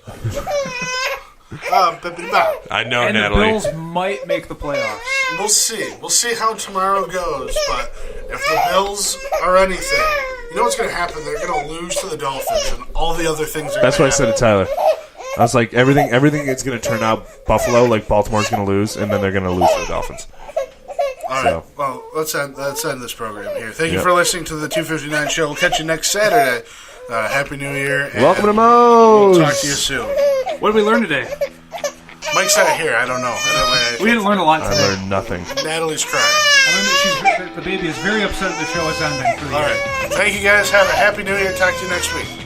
I know, And Natalie. the Bills might make the playoffs. We'll see. We'll see how tomorrow goes. But if the Bills are anything, you know what's going to happen? They're going to lose to the Dolphins, and all the other things are. That's what I gonna said to Tyler. I was like, everything is going to turn out Buffalo, like Baltimore's going to lose, and then they're going to lose to the Dolphins. All right. So. Well, let's end this program here. Thank you Yep. for listening to the 259 show. We'll catch you next Saturday. Happy New Year. And Welcome to Moe's. we'll talk to you soon. What did we learn today? Mike's not here. I don't know. We didn't learn a lot I today. learned nothing. Natalie's crying. I learned that the baby is very upset the show is ending for the All year. right. Thank you guys. Have a happy New Year. Talk to you next week.